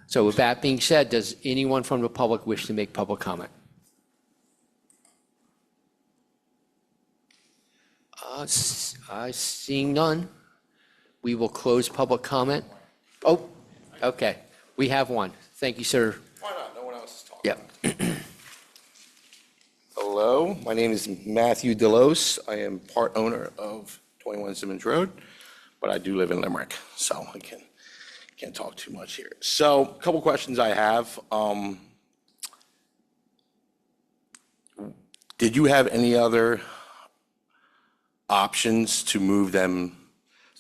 So with that being said, does anyone from the public wish to make public comment? Seeing none, we will close public comment. Oh, okay. We have one. Thank you, sir. Why not? No one else is talking. Yep. Hello, my name is Matthew Delos. I am part owner of 21 Simmons Road, but I do live in Limerick, so I can't talk too much here. So a couple questions I have. Did you have any other options to move them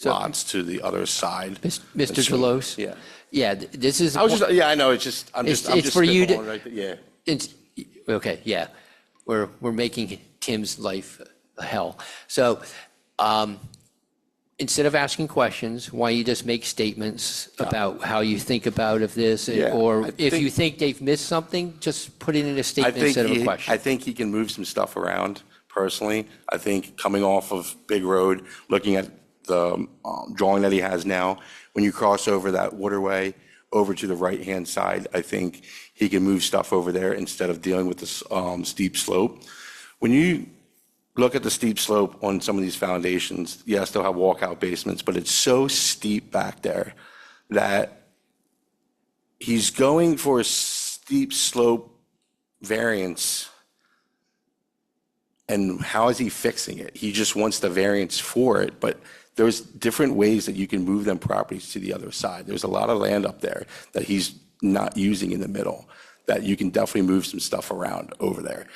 lots to the other side? Mr. Delos? Yeah. Yeah, this is. I know, it's just, I'm It's just for you to- spitballing right there. Yeah. It's, okay, yeah. We're making Tim's life a hell. So instead of asking questions, why don't you just make statements about how you think about of this? Yeah, Or I if think- you think they've missed something, just put it in a I statement think instead of a he- question. I think he can move some stuff around personally. I think coming off of Big Road, looking at the drawing that he has now, when you cross over that waterway over to the right-hand side, I think he can move stuff over there instead of dealing with this steep slope. When you look at the steep slope on some of these foundations, yes, they'll have walkout basements, but it's so steep back there that he's going for a steep slope variance. And how is he fixing it? He just wants the variance for it, but there's different ways that you can move them properties to the other side. There's a lot of land up there that he's not using in the middle, that you can definitely move some stuff around over there.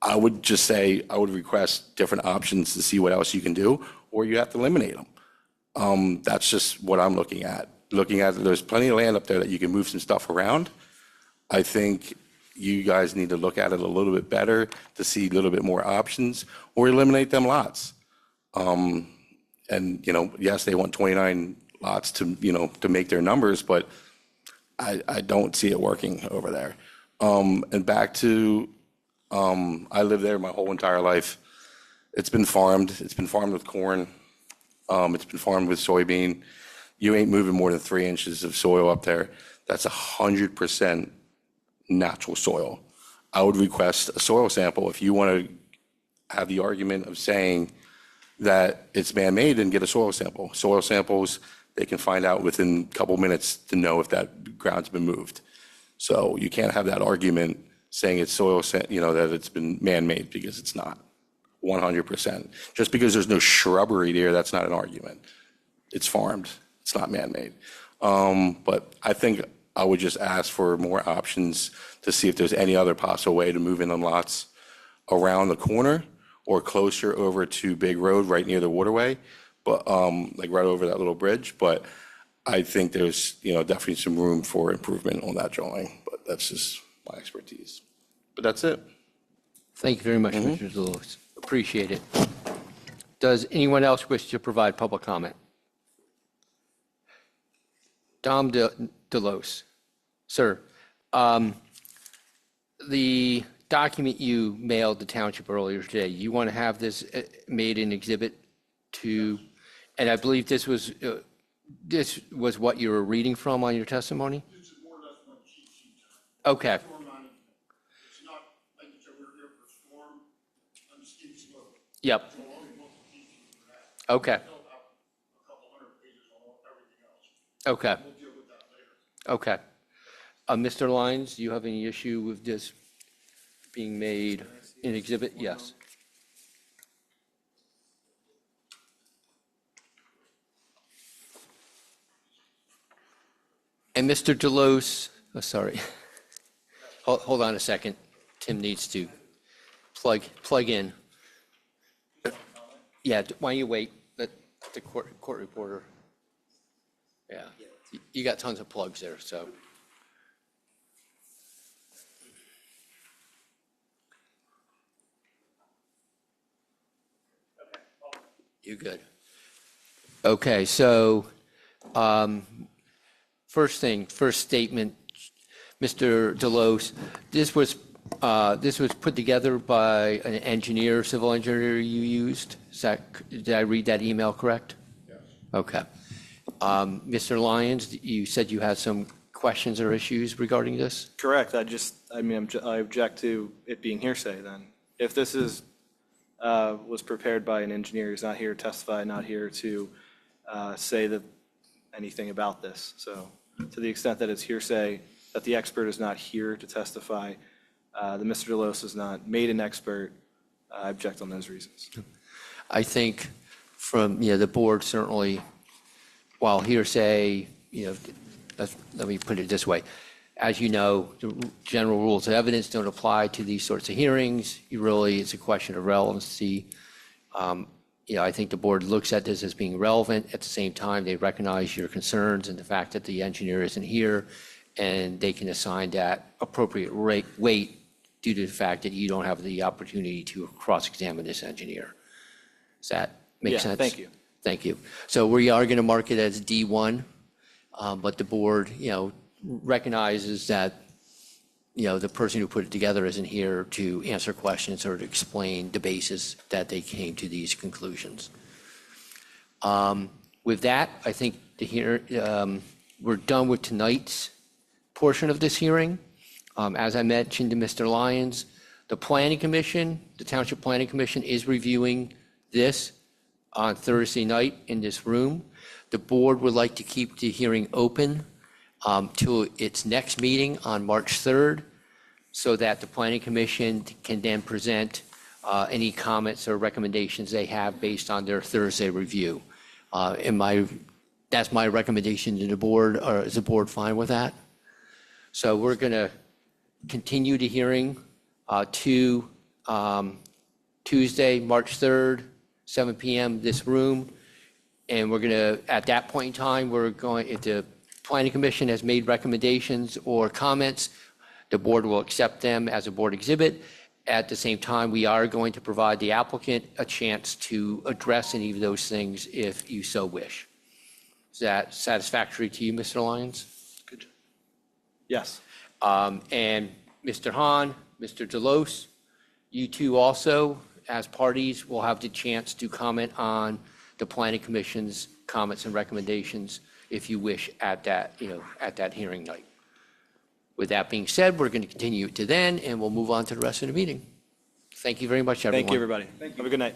I would just say, I would request different options to see what else you can do, or you have to eliminate them. That's just what I'm looking at. There's plenty of land up there that you can move some stuff around. I think you guys need to look at it a little bit better to see a little bit more options, or eliminate them lots. And, yes, they want 29 lots to make their numbers, but I don't see it working over there. And back to, I lived there my whole entire life. It's been farmed. It's been farmed with corn. It's been farmed with soybean. You ain't moving more than 3 inches of soil up there. That's 100% natural soil. I would request a soil sample if you want to have the argument of saying that it's man-made, and get a soil sample. Soil samples, they can find out within a couple minutes to know if that ground's been moved. So you can't have that argument saying it's that it's been man-made, because it's not, 100%. Just because there's no shrubbery there, that's not an argument. It's farmed, it's not man-made. But I think I would just ask for more options to see if there's any other possible way to move in on lots around the corner or closer over to Big Road, right near the waterway, but like right over that little bridge. But I think there's definitely some room for improvement on that drawing, but that's just my expertise. But that's it. Thank you very much, Mr. Delos. Appreciate it. Does anyone else wish to provide public comment? Dom Delos. Sir, the document you mailed the township earlier today, you want to have this made an exhibit to, and I believe this was what you were reading from on your testimony? This is more or less what cheat sheets are. Okay, Storm management. It's not, like you said, we're here for storm and steep slope. yep, So only one cheat sheet for that. okay, Fill out a couple hundred pages on everything else. okay, We'll deal with that later. okay. Mr. Lyons, do you have any issue with this being made an exhibit? Yes. And Mr. Delos, sorry, hold on a second. Tim needs to plug in. Yeah, why don't you wait? Let the court reporter. Yeah, you got tons of plugs there, so. You're good. Okay, so first statement, Mr. Delos, this was put together by an engineer, civil engineer you used? Did I read that email correct? Yes. Okay. Mr. Lyons, you said you had some questions or issues regarding this? Correct. I object to it being hearsay then. If this was prepared by an engineer who's not here to testify, not here to say anything about this. So to the extent that it's hearsay, that the expert is not here to testify, that Mr. Delos is not made an expert, I object on those reasons. I think from, the board certainly, while hearsay, let me put it this way. As you know, the general rules of evidence don't apply to these sorts of hearings. It's a question of relevancy. I think the board looks at this as being relevant. At the same time, they recognize your concerns and the fact that the engineer isn't here, and they can assign that appropriate weight due to the fact that you don't have the opportunity to cross-examine this engineer. Does that make sense? Thank you. Thank you. So we are going to mark it as D1, but the board, recognizes that, the person who put it together isn't here to answer questions or to explain the basis that they came to these conclusions. With that, I think we're done with tonight's portion of this hearing. As I mentioned to Mr. Lyons, the Township Planning Commission is reviewing this on Thursday night in this room. The board would like to keep the hearing open to its next meeting on March 3rd, so that the Planning Commission can then present any comments or recommendations they have based on their Thursday review. That's my recommendation to the board, or is the board fine with that? So we're going to continue the hearing to Tuesday, March 3rd, 7 p.m. this room. And we're going to, at that point in time, if the Planning Commission has made recommendations or comments, the board will accept them as a board exhibit. At the same time, we are going to provide the applicant a chance to address any of those things if you so wish. Is that satisfactory to you, Mr. Lyons? Good. Yes. And Mr. Hahn, Mr. Delos, you two also, as parties, will have the chance to comment on the Planning Commission's comments and recommendations if you wish at that hearing night. With that being said, we're going to continue to then, and we'll move on to the rest of the meeting. Thank you very much, everyone. Thank you, everybody. Have a good night.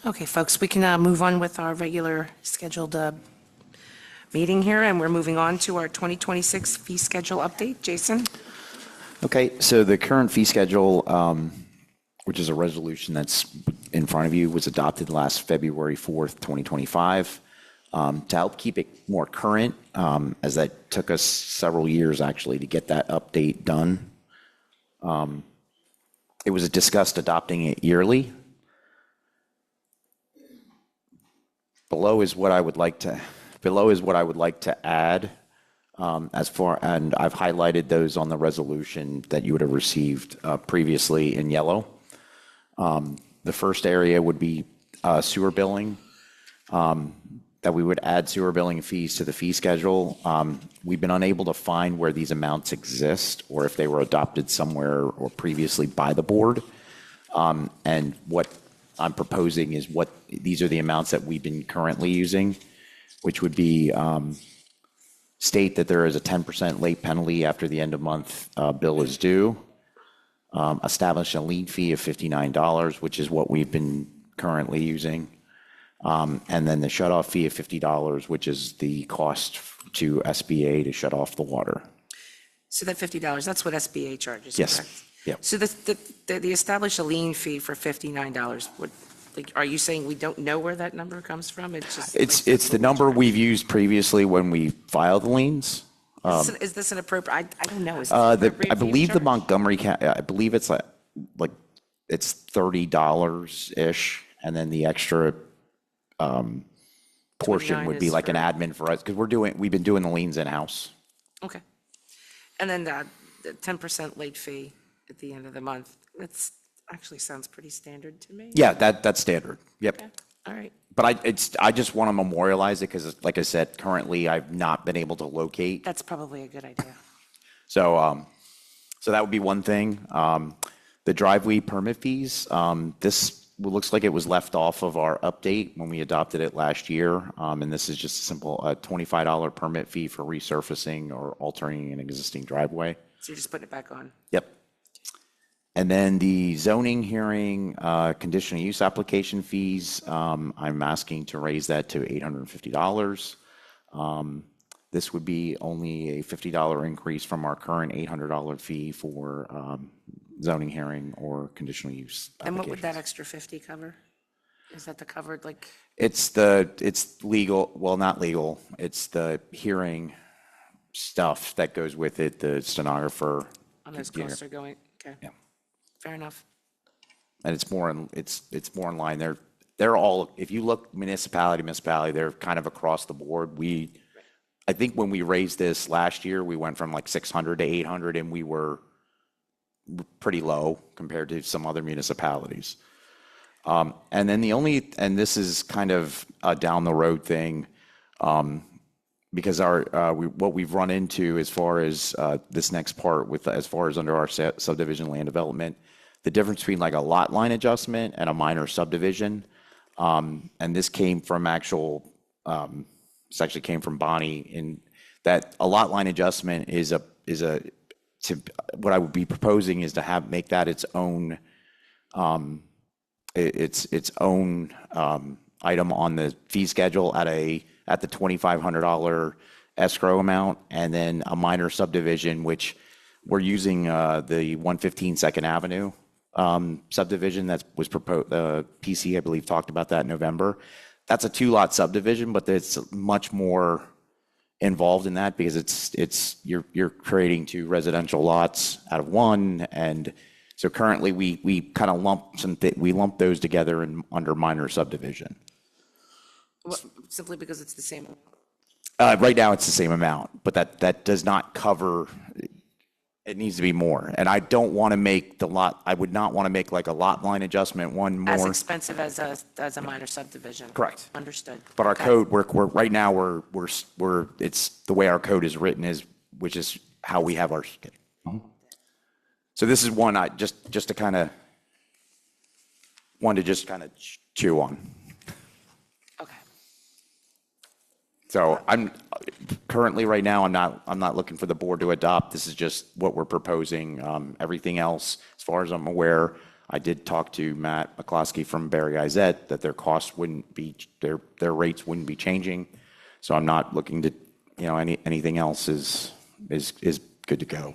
Okay, folks, we can move on with our regular scheduled meeting here, and we're moving on to our 2026 fee schedule update. Jason? Okay, so the current fee schedule, which is a resolution that's in front of you, was adopted last February 4th, 2025. To help keep it more current, as that took us several years actually to get that update done. It was discussed adopting it yearly. Below is what I would like to add, and I've highlighted those on the resolution that you would have received previously in yellow. The first area would be sewer billing, that we would add sewer billing fees to the fee schedule. We've been unable to find where these amounts exist or if they were adopted somewhere or previously by the board. And what I'm proposing is these are the amounts that we've been currently using, which would be state that there is a 10% late penalty after the end of month bill is due. Establish a lien fee of $59, which is what we've been currently using. And then the shut-off fee of $50, which is the cost to SBA to shut off the water. So that $50, that's what SBA charges, Yes. correct? Yep. So the establish a lien fee for $59, are you saying we don't know where that number comes from? It's just. It's the number we've used previously when we filed the liens. Is this an appropriate, I don't know. Is this I appropriate fee to believe the charge? Montgomery County, I believe it's like it's $30-ish, and then the extra portion 29 would be is like an for- admin for us, because we've been doing the liens in-house. Okay. And then the 10% late fee at the end of the month, that's actually sounds pretty standard to me. Yeah, that's standard. Yep. Okay, all right. But I just want to memorialize it because, like I said, currently I've not been able to locate. That's probably a good idea. So that would be one thing. The driveway permit fees, this looks like it was left off of our update when we adopted it last year. And this is just a simple $25 permit fee for resurfacing or altering an existing driveway. So you're just putting it back on. Yep. And then the zoning hearing, conditional use application fees, I'm asking to raise that to $850. This would be only a $50 increase from our current $800 fee for zoning hearing or conditional use And what would that applications. extra 50 cover? Is that the covered, like, It's legal, well, not legal, it's the hearing stuff that goes with it, the stenographer. on those computer. costs are going, okay. Yeah. Fair enough. And it's more in line. They're all, if you look municipality, they're kind of across the board. I think when we raised this last year, we went from like 600 to 800, and we were pretty low compared to some other municipalities. And then and this is kind of a down the road thing, because what we've run into as far as this next part as far as under our subdivision land development, the difference between like a lot line adjustment and a minor subdivision. And this came from this actually came from Bonnie, in that a lot line adjustment what I would be proposing is to make that its own item on the fee schedule at the $2,500 escrow amount, and then a minor subdivision, which we're using the 115 Second Avenue subdivision that was proposed. PC, I believe, talked about that in November. That's a 2-lot subdivision, but it's much more involved in that because you're creating 2 residential lots out of one, and so currently we kind of lump those together under minor subdivision. Simply because it's the same. Right now, it's the same amount, but that does not cover. It needs to be more, and I don't want to make I would not want to make like a lot line adjustment one more. As expensive as a minor subdivision. Correct. Understood. But our Okay. code, right now, it's the way our code is written which is how we have our. So this is one just to kind of chew on. Okay. So I'm currently, right now, I'm not looking for the board to adopt. This is just what we're proposing. Everything else, as far as I'm aware, I did talk to Matt McCloskey from Barry Izett that their costs wouldn't be, their rates wouldn't be changing. So I'm not looking to, anything else is good to go.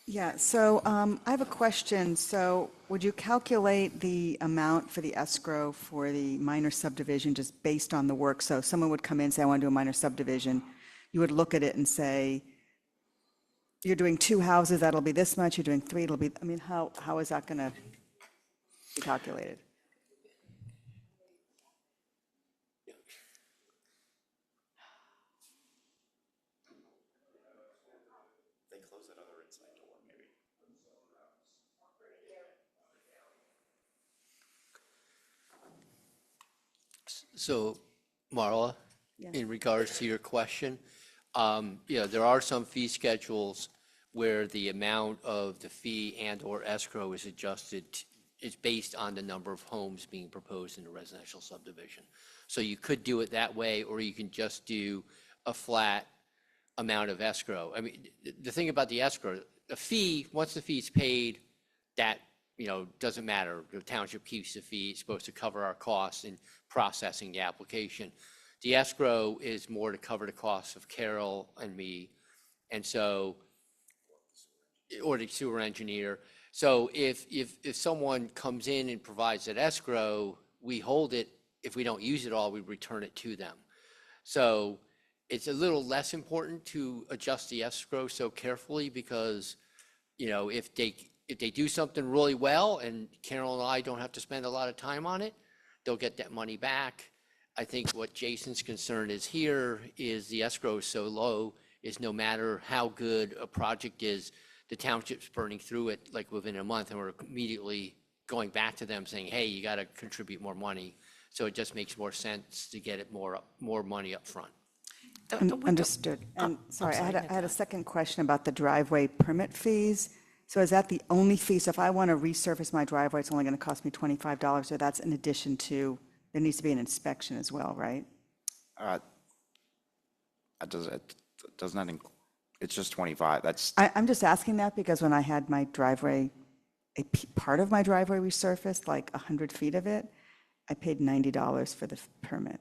Yeah, so I have a question. So would you calculate the amount for the escrow for the minor subdivision just based on the work? So someone would come in and say, I want to do a minor subdivision. You would look at it and say, you're doing 2 houses, that'll be this much. You're doing 3, it'll be, I mean, how is that going to be calculated? So, Marla, Yeah. in regards to your question, there are some fee schedules where the amount of the fee and/or escrow is adjusted, is based on the number of homes being proposed in a residential subdivision. So you could do it that way, or you can just do a flat amount of escrow. I mean, the thing about the escrow, the fee, once the fee's paid, that, doesn't matter. The township keeps the fee. It's supposed to cover our costs in processing the application. The escrow is more to cover the costs of Carol and me, and so, or the sewer engineer. So if someone comes in and provides that escrow, we hold it. If we don't use it all, we return it to them. So it's a little less important to adjust the escrow so carefully because, if they do something really well and Carol and I don't have to spend a lot of time on it, they'll get that money back. I think what Jason's concern is here is the escrow is so low, is no matter how good a project is, the township's burning through it like within a month, and we're immediately going back to them saying, hey, you got to contribute more money. So it just makes more sense to get it more money up front. Understood. And sorry, sorry, I had a second question about the driveway permit fees. So is that the only fee? So if I want to resurface my driveway, it's only going to cost me $25, or that's in addition to, there needs to be an inspection as well, right? It does not include, it's just 25. I'm just asking that because when I had my driveway, part of my driveway resurfaced, like 100 feet of it, I paid $90 for the permit.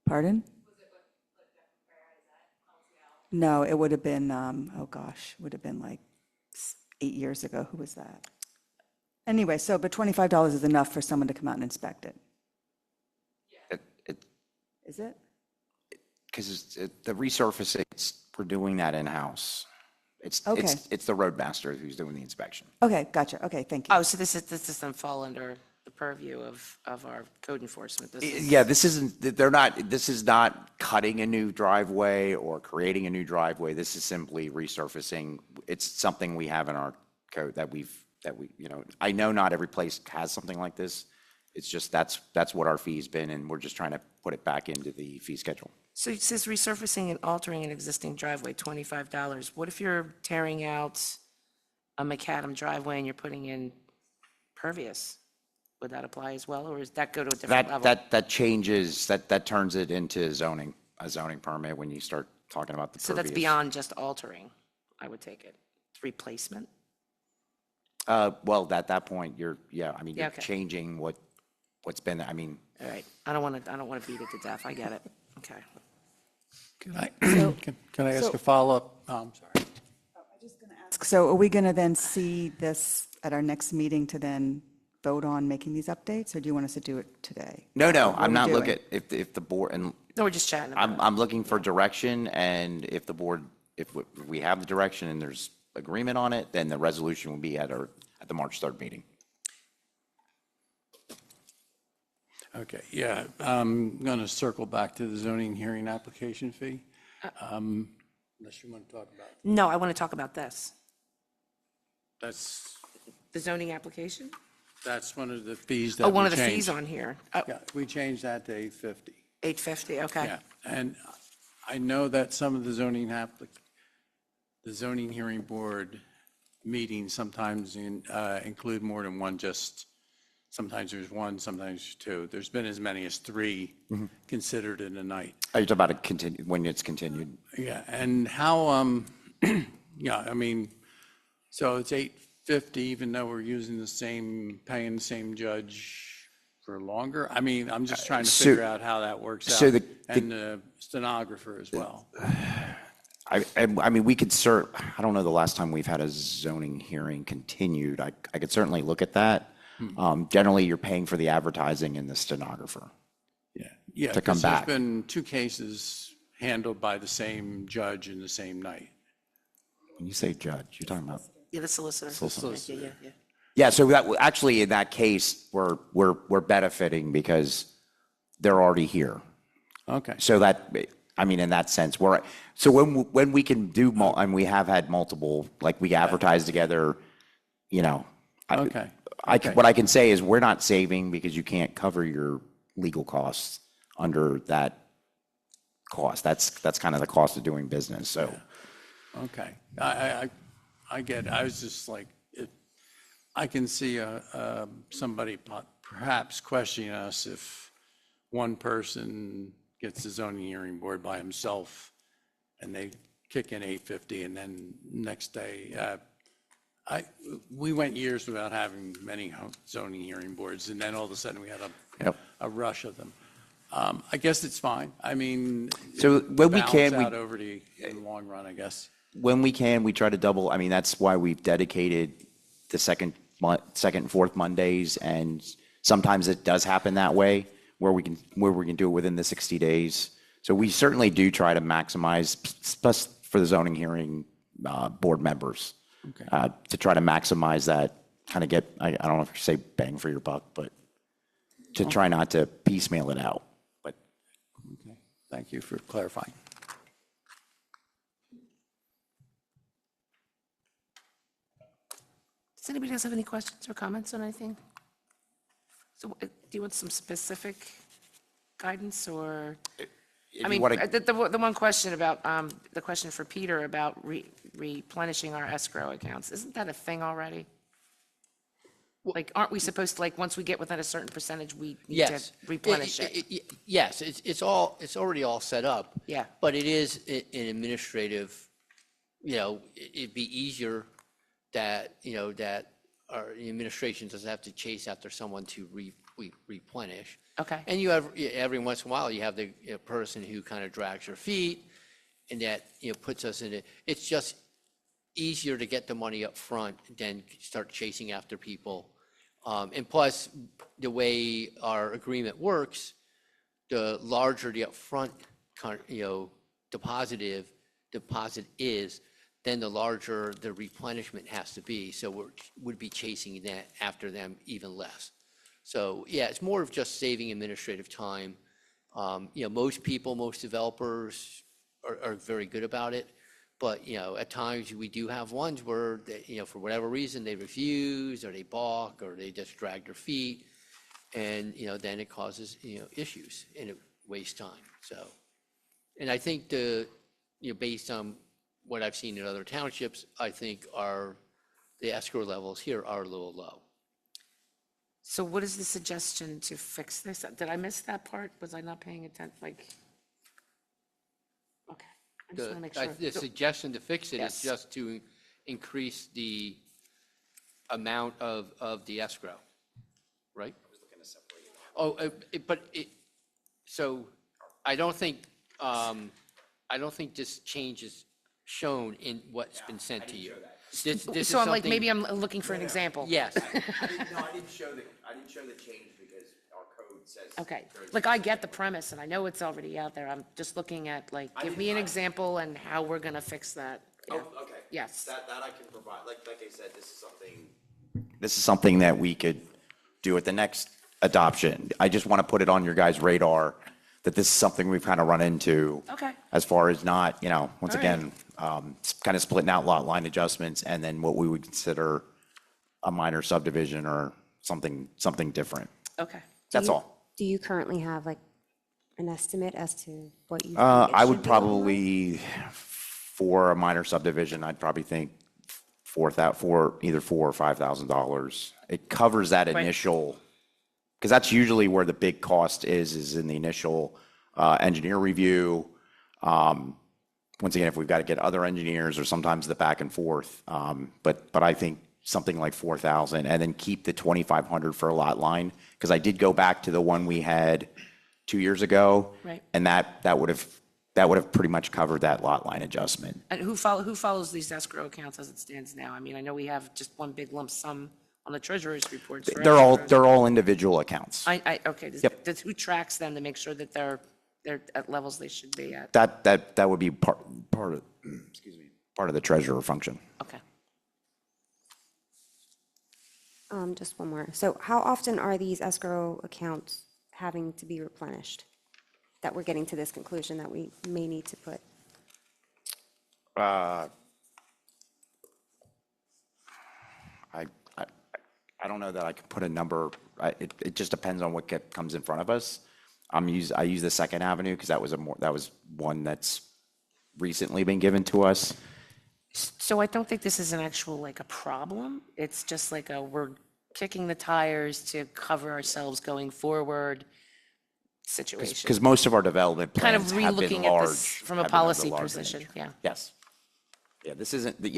Pardon? No, it would have been, would have been like 8 years ago. Who was that? Anyway, but $25 is enough for someone to come out and inspect it. Is it? Because the resurfacing, we're doing that in-house. Okay. It's the roadmaster who's doing the inspection. Okay, gotcha. Okay, thank you. Oh, so this doesn't fall under the purview of our code enforcement? Yeah, this is not cutting a new driveway or creating a new driveway. This is simply resurfacing. It's something we have in our code that we, I know not every place has something like this. It's just, that's what our fee's been, and we're just trying to put it back into the fee schedule. So it says resurfacing and altering an existing driveway, $25. What if you're tearing out a macadam driveway and you're putting in pervious? Would that apply as well, or does that go to a different level? That changes, that turns it into a zoning permit when you start talking about the So that's pervious. beyond just altering, I would take it. It's replacement? Well, at that point, you're Yeah, okay. changing what's been there. All right, I don't want to beat it to death, I get it, okay. Can I ask a follow-up? I'm sorry. So are we going to then see this at our next meeting to then vote on making these updates, or do you want us to do it today? No, What are I'm we not doing? looking, if the board, and No, we're just chatting about it. I'm looking for direction, and if the board, if we have the direction and there's agreement on it, then the resolution will be at the March 3rd meeting. Okay, yeah, I'm going to circle back to the zoning hearing application fee, unless you want to talk about, No, I want to talk about this. that's The zoning application? one of the fees that Oh, we one of the changed. fees on here. Oh, Yeah, we changed that to $850. $850, okay. Yeah, and I know that some of the zoning hearing board meetings sometimes include more than one just Sometimes there's one, sometimes there's two. There's been as many as three considered in a night. Are you talking about it continue, when it's continued? Yeah, and how, yeah, I mean, so it's 850 even though we're using the same, paying the same judge for longer? I mean, I'm just trying to So- figure out how that works so out. the- And the stenographer as well. I mean, we could I don't know the last time we've had a zoning hearing continued. I could certainly look at that. Generally, you're paying for the advertising and the stenographer. Yeah, yeah. To come 'cause back. There's been two cases handled by the same judge in the same night. When you say judge, you're talking about? Yeah, the solicitor. Solicitor. Yeah, yeah, yeah. Yeah, so actually, in that case, we're benefiting because they're already here. Okay, So that, I mean, in that sense, so when we can do, and we have had multiple, like we advertise together, you know. okay. What I can say is we're not saving because you can't cover your legal costs under that cost. That's kind of the cost of doing business, so. Okay, I get it. I was just like, I can see somebody perhaps questioning us if one person gets the zoning hearing board by himself and they kick in 850 and then next day, we went years without having many zoning hearing boards and then all of a sudden we had Yep. a rush of them. I guess it's fine. I mean, So when we balance can, out over in the long run, I guess. when we can, we try to double, I mean, that's why we've dedicated the second and fourth Mondays, and sometimes it does happen that way, where we can do it within the 60 days. So we certainly do try to maximize, plus for the zoning hearing board members, to try to maximize that, kind of get, I don't know if you say bang for your buck, but to try not to piecemeal it out. But Okay, thank you for clarifying. Does anybody else have any questions or comments on anything? So do you want some specific guidance or? I mean, the one question about, the question for Peter about replenishing our escrow accounts, isn't that a thing already? Like, aren't we supposed to, like, once we get within a certain percentage, we need to Yes. replenish it? Yes, it's already all set up. Yeah. But it is an administrative, it'd be easier that, that our administration doesn't have to chase after someone to replenish. Okay. And you have, every once in a while, you have the person who kind of drags your feet and that, puts us in it. It's just easier to get the money up front than start chasing after people. And plus, the way our agreement works, the larger the upfront, deposit is, then the larger the replenishment has to be. So would be chasing that after them even less. So yeah, it's more of just saving administrative time. Most people, most developers are very good about it. But, at times we do have ones where, for whatever reason, they refuse or they balk or they just drag their feet. And, then it causes, issues and it wastes time. So, and I think based on what I've seen in other townships, I think the escrow levels here are a little low. So what is the suggestion to fix this? Did I miss that part? Was I not paying attention? Like, okay, I just want to make sure. The suggestion to fix it Yes. is just to increase the amount of the escrow, right? So I don't think this change is shown in what's been sent to you. This is So I'm like, something- maybe I'm looking for an example. Yes. No, I didn't show the change because our code says. Okay, like I get the premise and I know it's already out there. I'm just looking at like, give me an example and how we're gonna fix that. Yeah. Okay. Yes. That I can provide, like I said, this is something that we could do at the next adoption. I just want to put it on your guys' radar that this is something we've kind of run into. Okay. As far as not, once All right. again, kind of splitting out lot line adjustments and then what we would consider a minor subdivision or something different. Okay. That's all. Do you currently have like an estimate as to what you think it I should would be? probably, for a minor subdivision, I'd probably think either $4,000 or $5,000. It covers that Right. initial because that's usually where the big cost is in the initial engineer review. Once again, if we've got to get other engineers or sometimes the back and forth. But I think something like 4,000 and then keep the 2,500 for a lot line. Because I did go back to the one we had 2 years ago. Right. And that would have pretty much covered that lot line adjustment. And who follows these escrow accounts as it stands now? I mean, I know we have just one big lump sum on the treasurer's reports. for escrows. They're all individual accounts. Okay, Yep. who tracks them to make sure that they're at levels they should be at? That would be part of, excuse me, part of the treasurer function. Okay. Just one more. So how often are these escrow accounts having to be replenished? That we're getting to this conclusion that we may need to put? I don't know that I could put a number. It just depends on what comes in front of us. I use the Second Avenue because that was one that's recently been given to us. So I don't think this is an actual, like, a problem. It's just like we're kicking the tires to cover ourselves going forward situation. Because most of our development Kind of plans have been relooking at large. this from a have been of the policy larger position, nature. yeah. Yes. Yeah,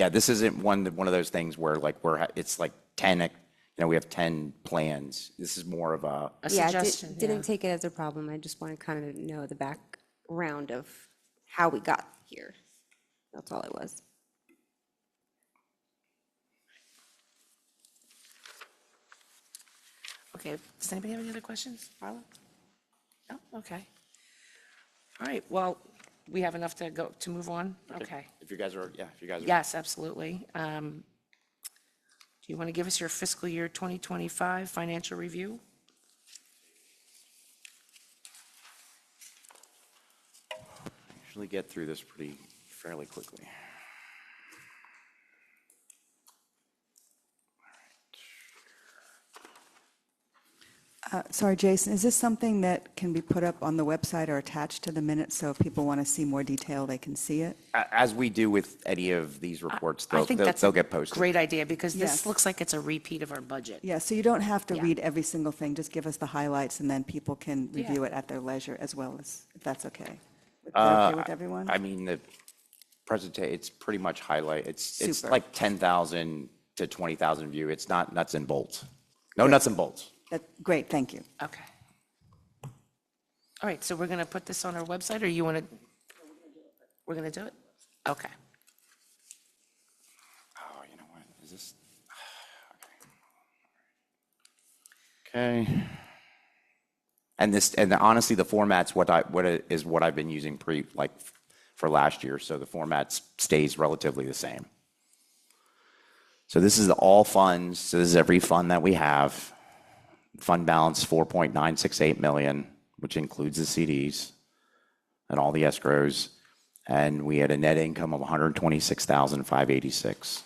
this isn't one of those things where like it's like 10, we have 10 plans. This is more of a, Yeah, suggestion, didn't yeah. take it as a problem. I just want to kind of know the background of how we got here. That's all it was. Okay, does anybody have any other questions? Marla? No? Okay. All right, well, we have enough to move on? Okay. if you guys are. Yes, absolutely. Do you want to give us your fiscal year 2025 financial review? Usually get through this fairly quickly. Sorry, Jason, is this something that can be put up on the website or attached to the minutes, so if people want to see more detail, they can see it? As we do with any of these reports, I think that's they'll a get posted. great idea, because this Yes. looks like it's a repeat of our budget. Yeah, so you don't have to Yeah. read every single thing, just give us the highlights, and then people can review Yeah. it at their leisure as well as, if that's okay. Is that okay with everyone? I mean, the presentation, it's pretty much highlight, it's Super. like 10,000 to 20,000 view. It's not nuts and bolts. No nuts and bolts. Great, thank you. Okay. All right, so we're going to put this on our website, or you want to? We're going to do it? Okay. Oh, you know what, is this? Okay. And honestly, the format's what I've been using for last year, so the format stays relatively the same. So this is all funds, so this is every fund that we have. Fund balance 4.968 million, which includes the CDs and all the escrows. And we had a net income of 126,586.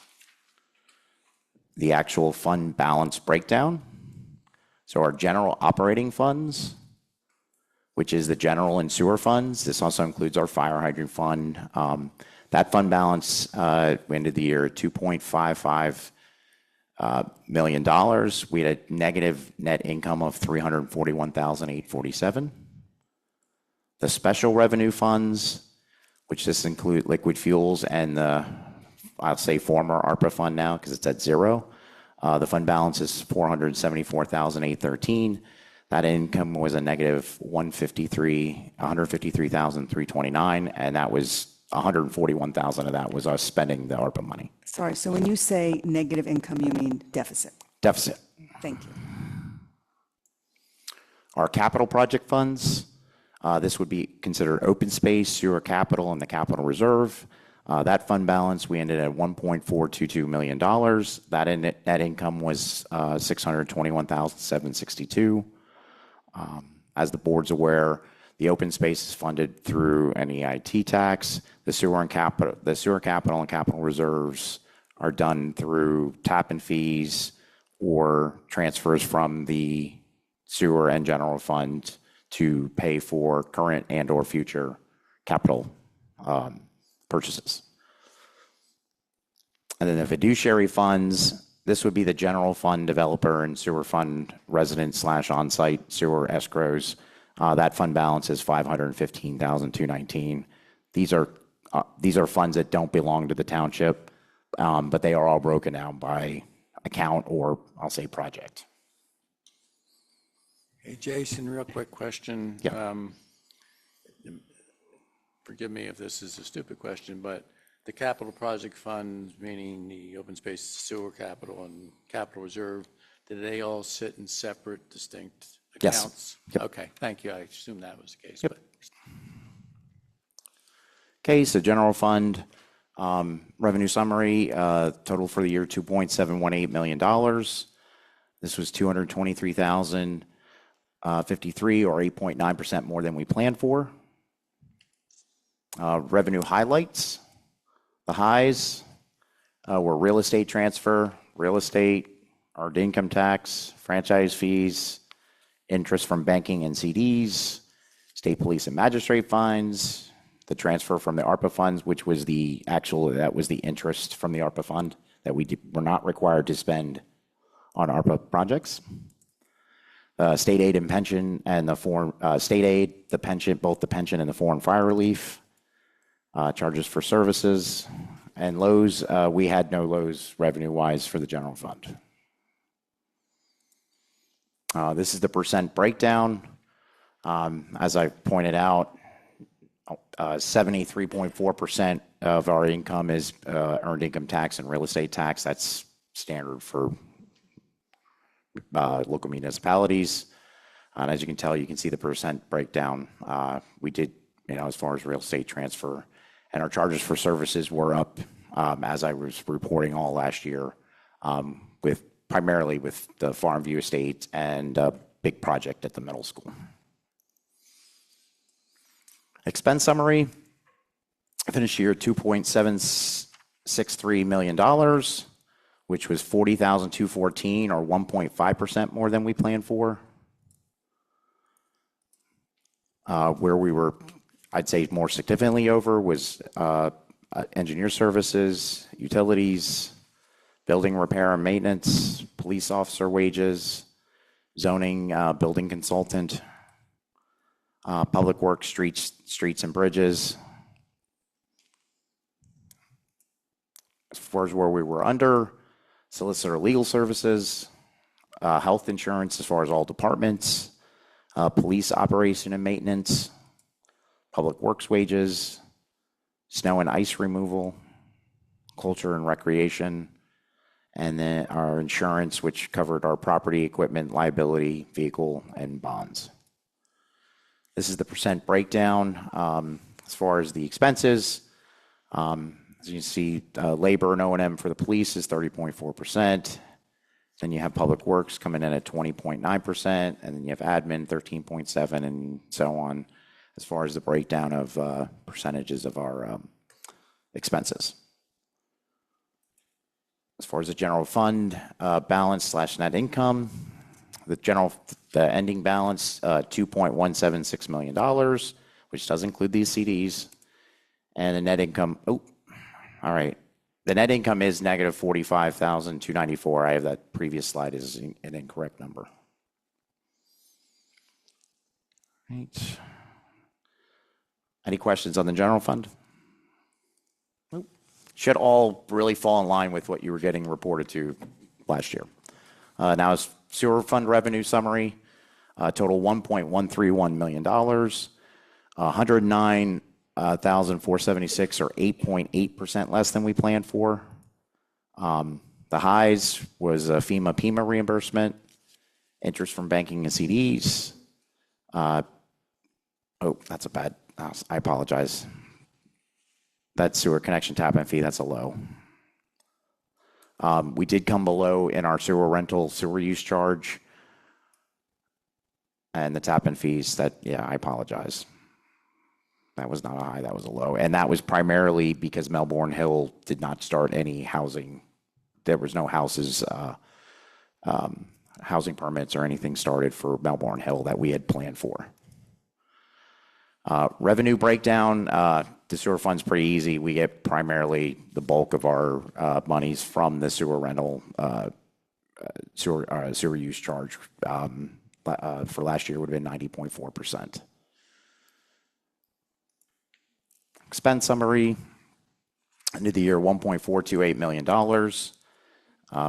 The actual fund balance breakdown. So our general operating funds, which is the general and sewer funds. This also includes our fire hydrant fund. That fund balance, we ended the year at $2.55 million. We had a negative net income of 341,847. The special revenue funds, which this include liquid fuels and the, I'll say former ARPA fund now because it's at zero. The fund balance is 474,813. That income was a negative 153,329, and that was 141,000 of that was us spending the ARPA money. Sorry, so when you say negative income, you mean deficit? Deficit. Thank you. Our capital project funds, this would be considered open space, sewer capital, and the capital reserve. That fund balance, we ended at $1.422 million. That net income was $621,762. As the board's aware, the open space is funded through an EIT tax. The sewer capital and capital reserves are done through tap and fees or transfers from the sewer and general fund to pay for current and or future capital purchases. And then the fiduciary funds, this would be the general fund developer and sewer fund resident slash on-site sewer escrows. That fund balance is $515,219. These are funds that don't belong to the township, but they are all broken down by account or I'll say project. Hey, Jason, real quick question. Yeah. Forgive me if this is a stupid question, but the capital project funds, meaning the open space sewer capital and capital reserve, do they all sit in separate, distinct Yes. accounts? Yep. Okay, thank you. I assumed that was the case. Yep. But Okay, so general fund revenue summary, total for the year $2.718 million. This was $223,053 or 8.9% more than we planned for. Revenue highlights. The highs were real estate transfer, real estate, earned income tax, franchise fees, interest from banking and CDs, state police and magistrate fines, the transfer from the ARPA funds, which was that was the interest from the ARPA fund that were not required to spend on ARPA projects. State aid and pension and the foreign, state aid, the pension, both the pension and the foreign fire relief, charges for services, and Lowe's, we had no Lowe's revenue-wise for the general fund. This is the percent breakdown. As I pointed out, 73.4% of our income is earned income tax and real estate tax. That's standard for local municipalities. And as you can tell, you can see the percent breakdown. We did, as far as real estate transfer, and our charges for services were up, as I was reporting all last year, primarily with the Farmview Estate and a big project at the middle school. Expense summary, finished year $2.763 million, which was $40,214 or 1.5% more than we planned for. Where we were, I'd say, more significantly over was engineer services, utilities, building repair and maintenance, police officer wages, zoning, building consultant, public works, streets and bridges. As far as where we were under, solicitor legal services, health insurance as far as all departments, police operation and maintenance, public works wages, snow and ice removal, culture and recreation, and then our insurance, which covered our property, equipment, liability, vehicle, and bonds. This is the percent breakdown as far as the expenses. As you can see, labor and O&M for the police is 30.4%. Then you have public works coming in at 20.9%, and then you have admin 13.7%, and so on, as far as the breakdown of percentages of our expenses. As far as the general fund balance slash net income, the ending balance, $2.176 million, which does include these CDs, and the net income, all right. The net income is negative $45,294. I have that previous slide is an incorrect number. Right. Any questions on the general fund? Nope. Should all really fall in line with what you were getting reported to last year. Now is sewer fund revenue summary. Total $1.131 million. 109,476 or 8.8% less than we planned for. The highs was FEMA PEMA reimbursement, interest from banking and CDs. That's a bad, I apologize. That sewer connection tap and fee, that's a low. We did come below in our sewer rental, sewer use charge, and the tap and fees, I apologize. That was not a high, that was a low. And that was primarily because Melbourne Hill did not start any housing. There was no houses, housing permits or anything started for Melbourne Hill that we had planned for. Revenue breakdown, the sewer fund's pretty easy. We get primarily the bulk of our monies from the sewer rental, sewer use charge. For last year would have been 90.4%. Expense summary, end of the year $1.428 million,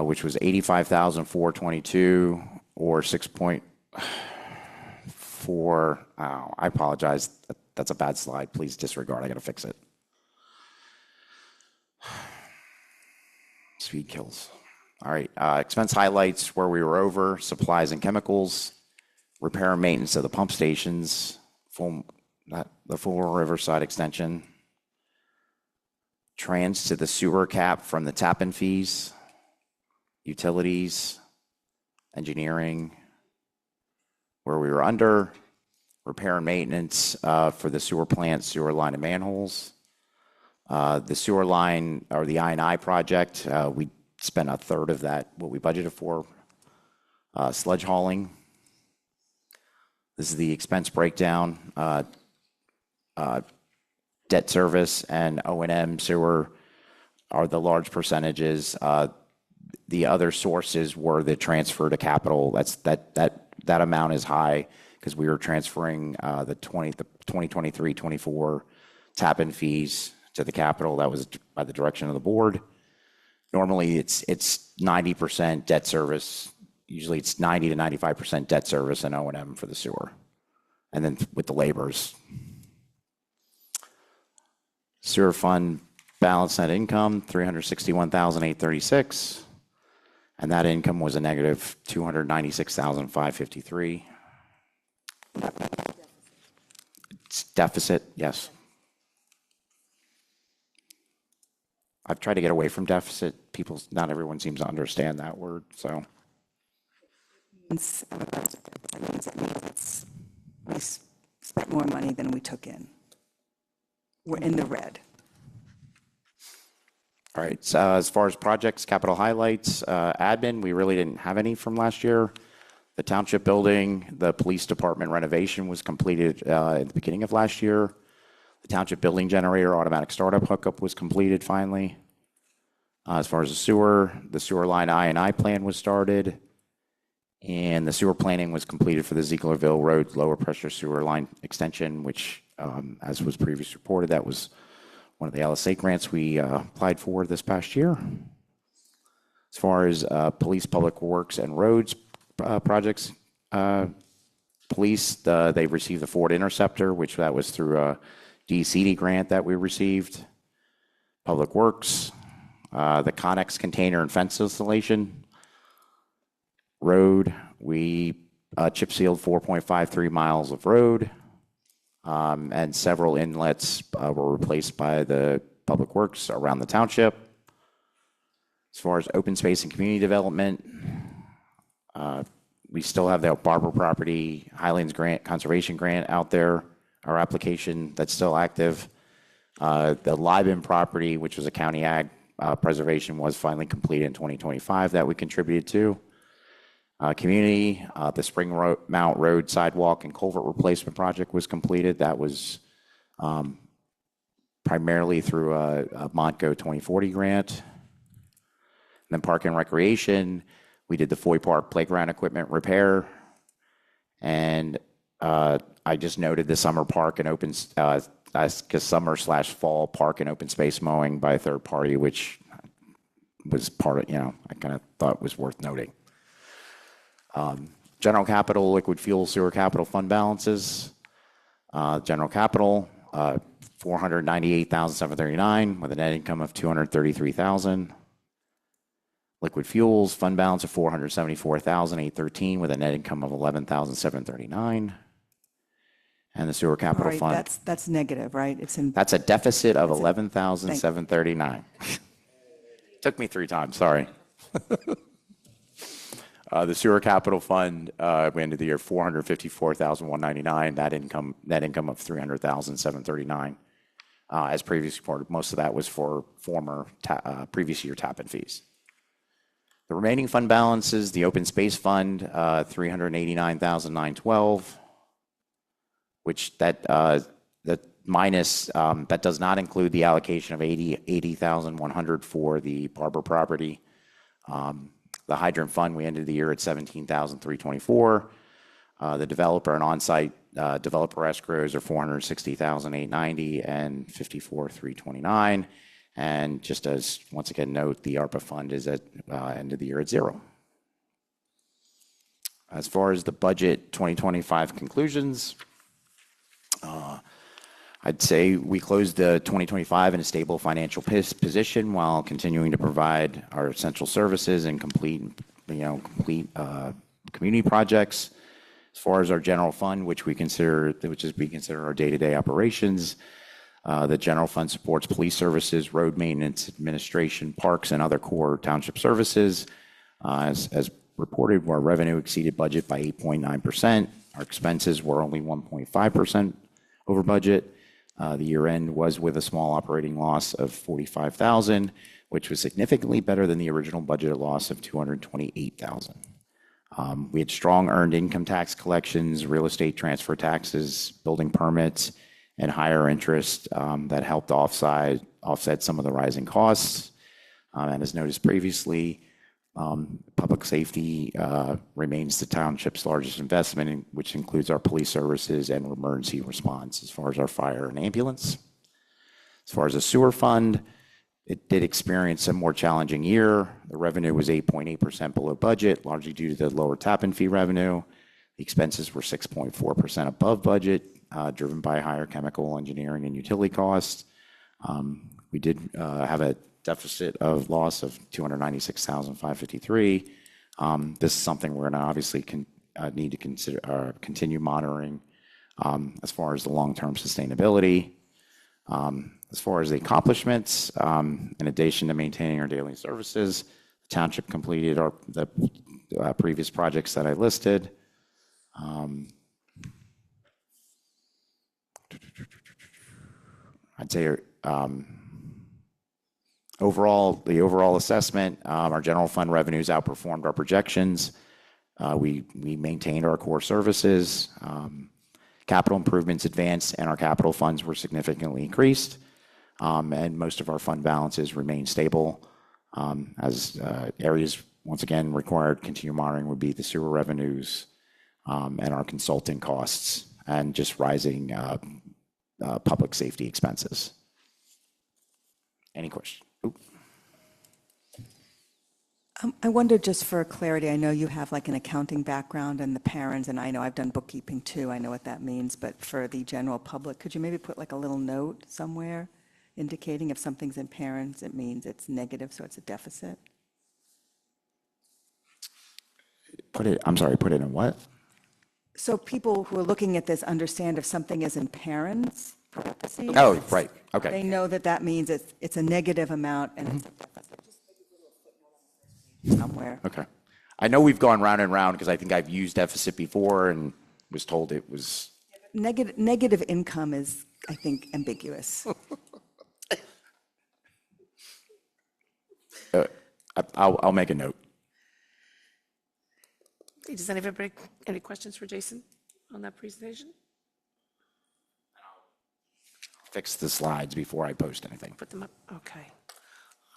which was $85,422 or 6.4. I apologize. That's a bad slide. Please disregard. I got to fix it. Speed kills. All right. Expense highlights where we were over: supplies and chemicals, repair and maintenance of the pump stations, the full Riverside extension, trans to the sewer cap from the tap-in fees, utilities, engineering. Where we were under, repair and maintenance for the sewer plant, sewer line and manholes. The sewer line, or the I&I project, we spent a third of that, what we budgeted for. Sludge hauling. This is the expense breakdown. Debt service and O&M sewer are the large percentages. The other sources were the transfer to capital. That amount is high because we were transferring the 2023-24 tap-in fees to the capital. That was by the direction of the board. Normally, it's 90% debt service. Usually, it's 90 to 95% debt service and O&M for the sewer, and then with the labors. Sewer fund balance net income $361,836, and that income was a negative $296,553. It's deficit, yes. I've tried to get away from deficit. Not everyone seems to understand that word, so. It means we spent more money than we took in. We're in the red. All right, so as far as projects, capital highlights, admin, we really didn't have any from last year. The township building, the police department renovation was completed at the beginning of last year. The township building generator automatic startup hookup was completed finally. As far as the sewer line I&I plan was started. And the sewer planning was completed for the Zieglerville Road lower pressure sewer line extension, which, as was previously reported, that was one of the LSA grants we applied for this past year. As far as police, public works, and roads projects, police, they received the Ford Interceptor, which that was through a DCD grant that we received. Public works, the Connex container and fence installation. Road, we chip sealed 4.53 miles of road, and several inlets were replaced by the public works around the township. As far as open space and community development, we still have the Barber property Highlands grant, conservation grant out there, our application that's still active. The Lieben property, which was a county ag preservation, was finally completed in 2025 that we contributed to. Community, the Spring Mount Road sidewalk and culvert replacement project was completed. That was primarily through a Montco 2040 grant. And then park and recreation, we did the Foy Park playground equipment repair. And I just noted the summer park and open, summer/fall park and open space mowing by a third party, which was part of, I kind of thought was worth noting. General capital, liquid fuel, sewer capital fund balances. General capital, $498,739 with a net income of $233,000. Liquid fuels, fund balance of $474,813 with a net income of $11,739. And the sewer capital All fund. right, that's negative, right? That's a deficit of $11,739. Took me 3 times, sorry. The sewer capital fund, we ended the year $454,199. Net income of $300,739. As previously reported, most of that was for former previous year tap-in fees. The remaining fund balances, the open space fund, $389,912, which that the minus, that does not include the allocation of 80,100 for the Barber property. The hydrant fund, we ended the year at 17,324. The developer and on-site developer escrows are 460,890 and 54,329. And just as, once again, note, the ARPA fund is at end of the year at 0. As far as the budget 2025 conclusions, I'd say we closed the 2025 in a stable financial position while continuing to provide our essential services and complete community projects. As far as our general fund, which we consider our day-to-day operations, the general fund supports police services, road maintenance, administration, parks, and other core township services. As reported, our revenue exceeded budget by 8.9%. Our expenses were only 1.5% over budget. The year end was with a small operating loss of $45,000, which was significantly better than the original budget loss of $228,000. We had strong earned income tax collections, real estate transfer taxes, building permits, and higher interest that helped offset some of the rising costs. And as noticed previously, public safety remains the township's largest investment, which includes our police services and emergency response as far as our fire and ambulance. As far as the sewer fund, it did experience a more challenging year. The revenue was 8.8% below budget, largely due to the lower tap-in fee revenue. The expenses were 6.4% above budget, driven by higher chemical engineering and utility costs. We did have a deficit of loss of $296,553. This is something we're going to obviously need to continue monitoring as far as the long-term sustainability. As far as the accomplishments, in addition to maintaining our daily services, the township completed the previous projects that I listed. I'd say the overall assessment, our general fund revenues outperformed our projections. We maintained our core services. Capital improvements advanced, and our capital funds were significantly increased. And most of our fund balances remain stable. As areas, once again, required continued monitoring would be the sewer revenues and our consulting costs and just rising public safety expenses. Any questions? I wonder, just for clarity, I know you have like an accounting background and the parents, and I know I've done bookkeeping too. I know what that means. But for the general public, could you maybe put like a little note somewhere indicating if something's in parents, it means it's negative, so it's a deficit? Put it in what? So people who are looking at this understand if something is in parents, parentheses. Oh, right. Okay. They know that that means it's a negative amount and it's a deficit. Just maybe put a little footnote on the first page somewhere. Okay. I know we've gone round and round because I think I've used deficit before and was told it was. Negative income is, I think, ambiguous. I'll make a note. Does anybody have any questions for Jason on that presentation? Fix the slides before I post anything. Put them up. Okay.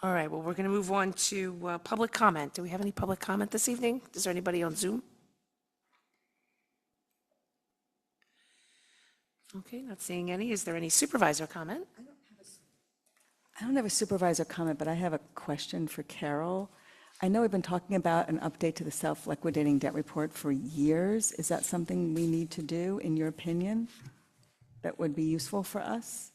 All right. Well, we're going to move on to public comment. Do we have any public comment this evening? Is there anybody on Zoom? Okay, not seeing any. Is there any supervisor comment? I don't have a supervisor comment, but I have a question for Carol. I know we've been talking about an update to the self-liquidating debt report for years. Is that something we need to do, in your opinion, that would be useful for us?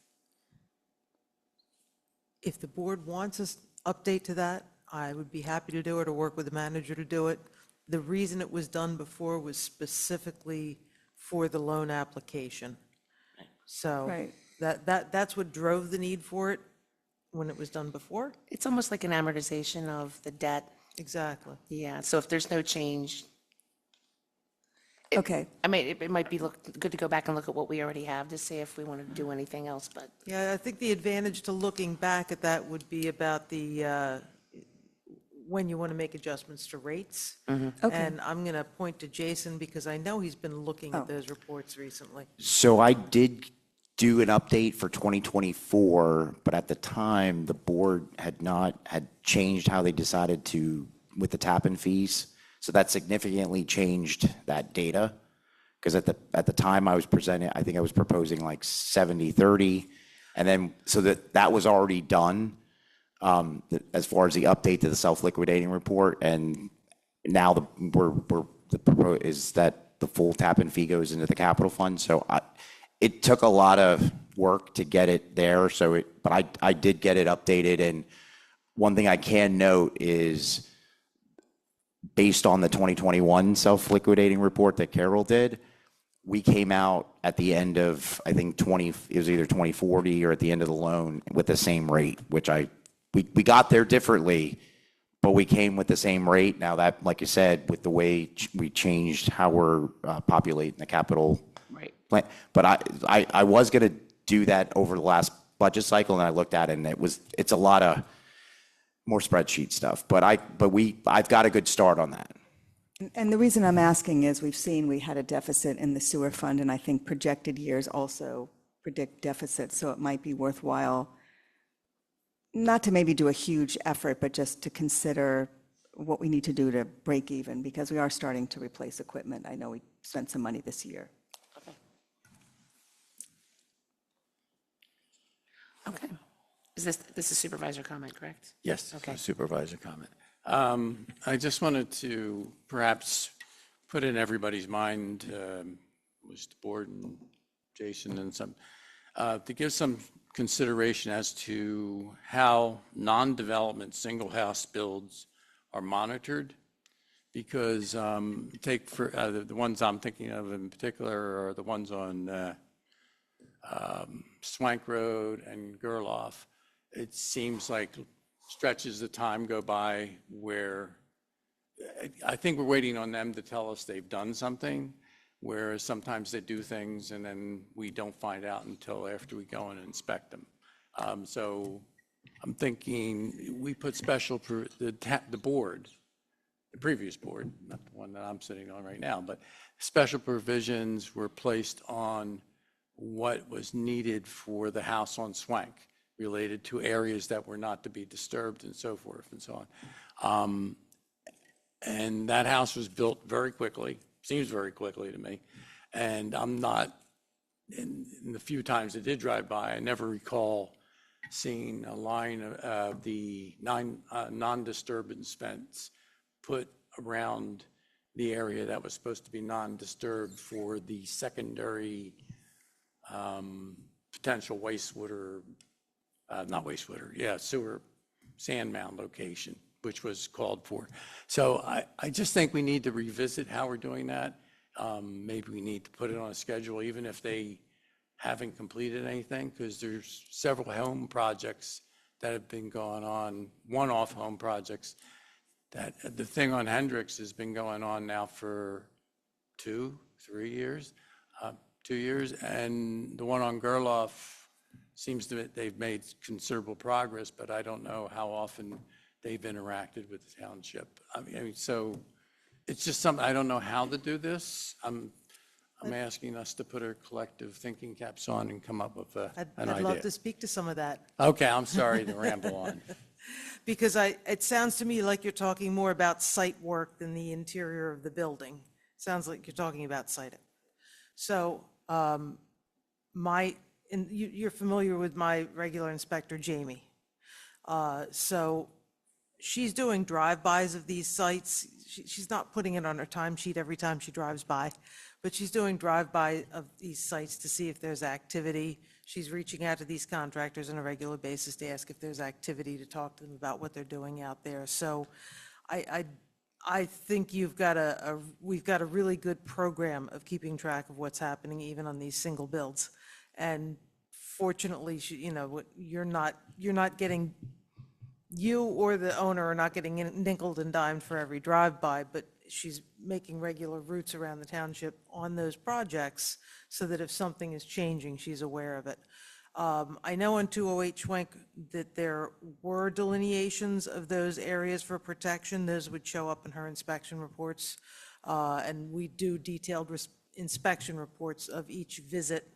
If the board wants us update to that, I would be happy to do it or work with the manager to do it. The reason it was done before was specifically for the loan application. So Right. that's what drove the need for it when it was done before. It's almost like an amortization of the debt. Exactly. Yeah, so if there's no change, Okay. I mean, it might be good to go back and look at what we already have to see if we want to do anything else, but Yeah, I think the advantage to looking back at that would be about the, when you want to make adjustments to rates. Okay. And I'm going to point to Jason because I know he's been looking Oh. at those reports recently. So I did do an update for 2024, but at the time, the board had changed how they decided to, with the tap-in fees. So that significantly changed that data. Because at the time I was presenting, I think I was proposing like 70-30. And then, so that was already done as far as the update to the self-liquidating report. And now is that the full tap-in fee goes into the capital fund. So it took a lot of work to get it there. But I did get it updated. And one thing I can note is based on the 2021 self-liquidating report that Carol did, we came out at the end of, I think it was either 2040 or at the end of the loan with the same rate, which we got there differently, but we came with the same rate. Now that, like you said, with the way we changed how we're populating the capital plan. But I was going to do that over the last budget cycle, and I looked at it, and it's a lot of more spreadsheet stuff. But I've got a good start on that. And the reason I'm asking is we had a deficit in the sewer fund, and I think projected years also predict deficits, so it might be worthwhile not to maybe do a huge effort, but just to consider what we need to do to break even, because we are starting to replace equipment. I know we spent some money this year. Okay. This is supervisor comment, correct? Yes, Okay. supervisor comment. I just wanted to perhaps put in everybody's mind, was the board and Jason and to give some consideration as to how non-development single house builds are monitored. Because take for the ones I'm thinking of in particular are the ones on Swank Road and Gerloff. It seems like stretches of time go by where I think we're waiting on them to tell us they've done something, whereas sometimes they do things and then we don't find out until after we go and inspect them. So I'm thinking we put the board, the previous board, not the one that I'm sitting on right now, but special provisions were placed on what was needed for the house on Swank, related to areas that were not to be disturbed and so forth and so on. And that house was built very quickly, seems very quickly to me. And I'm not, in the few times I did drive by, I never recall seeing a line of the non-disturbance fence put around the area that was supposed to be non-disturbed for the secondary potential sewer sand mound location, which was called for. So I just think we need to revisit how we're doing that. Maybe we need to put it on a schedule, even if they haven't completed anything, because there's several home projects that have been going on, one-off home projects, that the thing on Hendricks has been going on now for 2 years, and the one on Gerloff seems that they've made considerable progress, but I don't know how often they've interacted with the township. I mean, so it's just something, I don't know how to do this. I'm asking us to put our collective thinking caps on and come up with an idea. I'd love to speak to some of that. Okay, I'm sorry to ramble on. Because it sounds to me like you're talking more about site work than the interior of the building. Sounds like you're talking about site. So you're familiar with my regular inspector, Jamie. So she's doing drive-bys of these sites. She's not putting it on her timesheet every time she drives by, but she's doing drive-by of these sites to see if there's activity. She's reaching out to these contractors on a regular basis to ask if there's activity, to talk to them about what they're doing out there. So I think we've got a really good program of keeping track of what's happening even on these single builds. And fortunately, you're not getting, you or the owner are not getting nickeled and dimed for every drive-by, but she's making regular routes around the township on those projects so that if something is changing, she's aware of it. I know on 208 Schwenk that there were delineations of those areas for protection. Those would show up in her inspection reports. And we do detailed inspection reports of each visit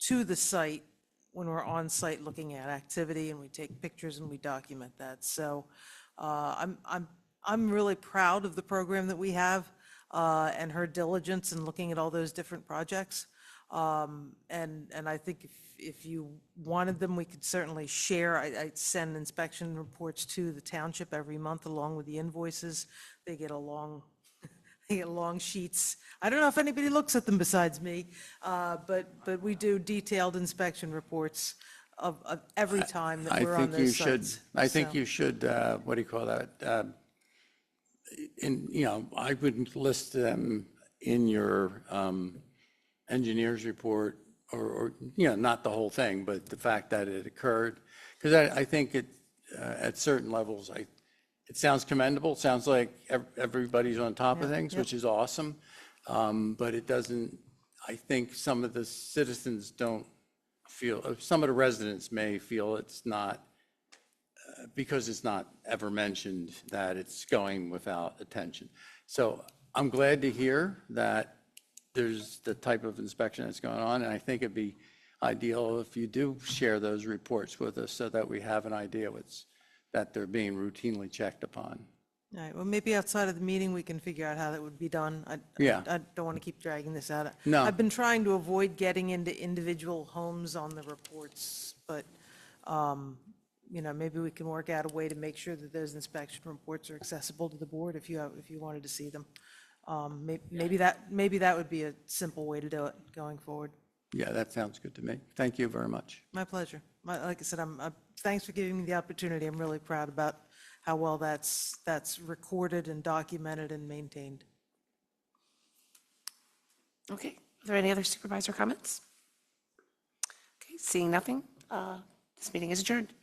to the site when we're on site looking at activity, and we take pictures and we document that. So I'm really proud of the program that we have and her diligence in looking at all those different projects. And I think if you wanted them, we could certainly share. I send inspection reports to the township every month along with the invoices. They get they get long sheets. I don't know if anybody looks at them besides me, but we do detailed inspection reports of every time that we're on those sites. I think So- you should, what do you call that? I wouldn't list them in your engineer's report, or, not the whole thing, but the fact that it occurred. Because I think at certain levels, it sounds commendable. It sounds like everybody's on top of things, which is awesome. But it doesn't, I think some of the citizens don't feel, some of the residents may feel it's not, because it's not ever mentioned, that it's going without attention. So I'm glad to hear that there's the type of inspection that's going on, and I think it'd be ideal if you do share those reports with us so that we have an idea that they're being routinely checked upon. All right, well, maybe outside of the meeting, we can figure out how that would be done. Yeah. I don't want to keep dragging this out. No. I've been trying to avoid getting into individual homes on the reports, but, maybe we can work out a way to make sure that those inspection reports are accessible to the board if you wanted to see them. Maybe that would be a simple way to do it going forward. Yeah, that sounds good to me. Thank you very much. My pleasure. Like I said, thanks for giving me the opportunity. I'm really proud about how well that's recorded and documented and maintained. Okay, are there any other supervisor comments? Okay, seeing nothing, this meeting is adjourned.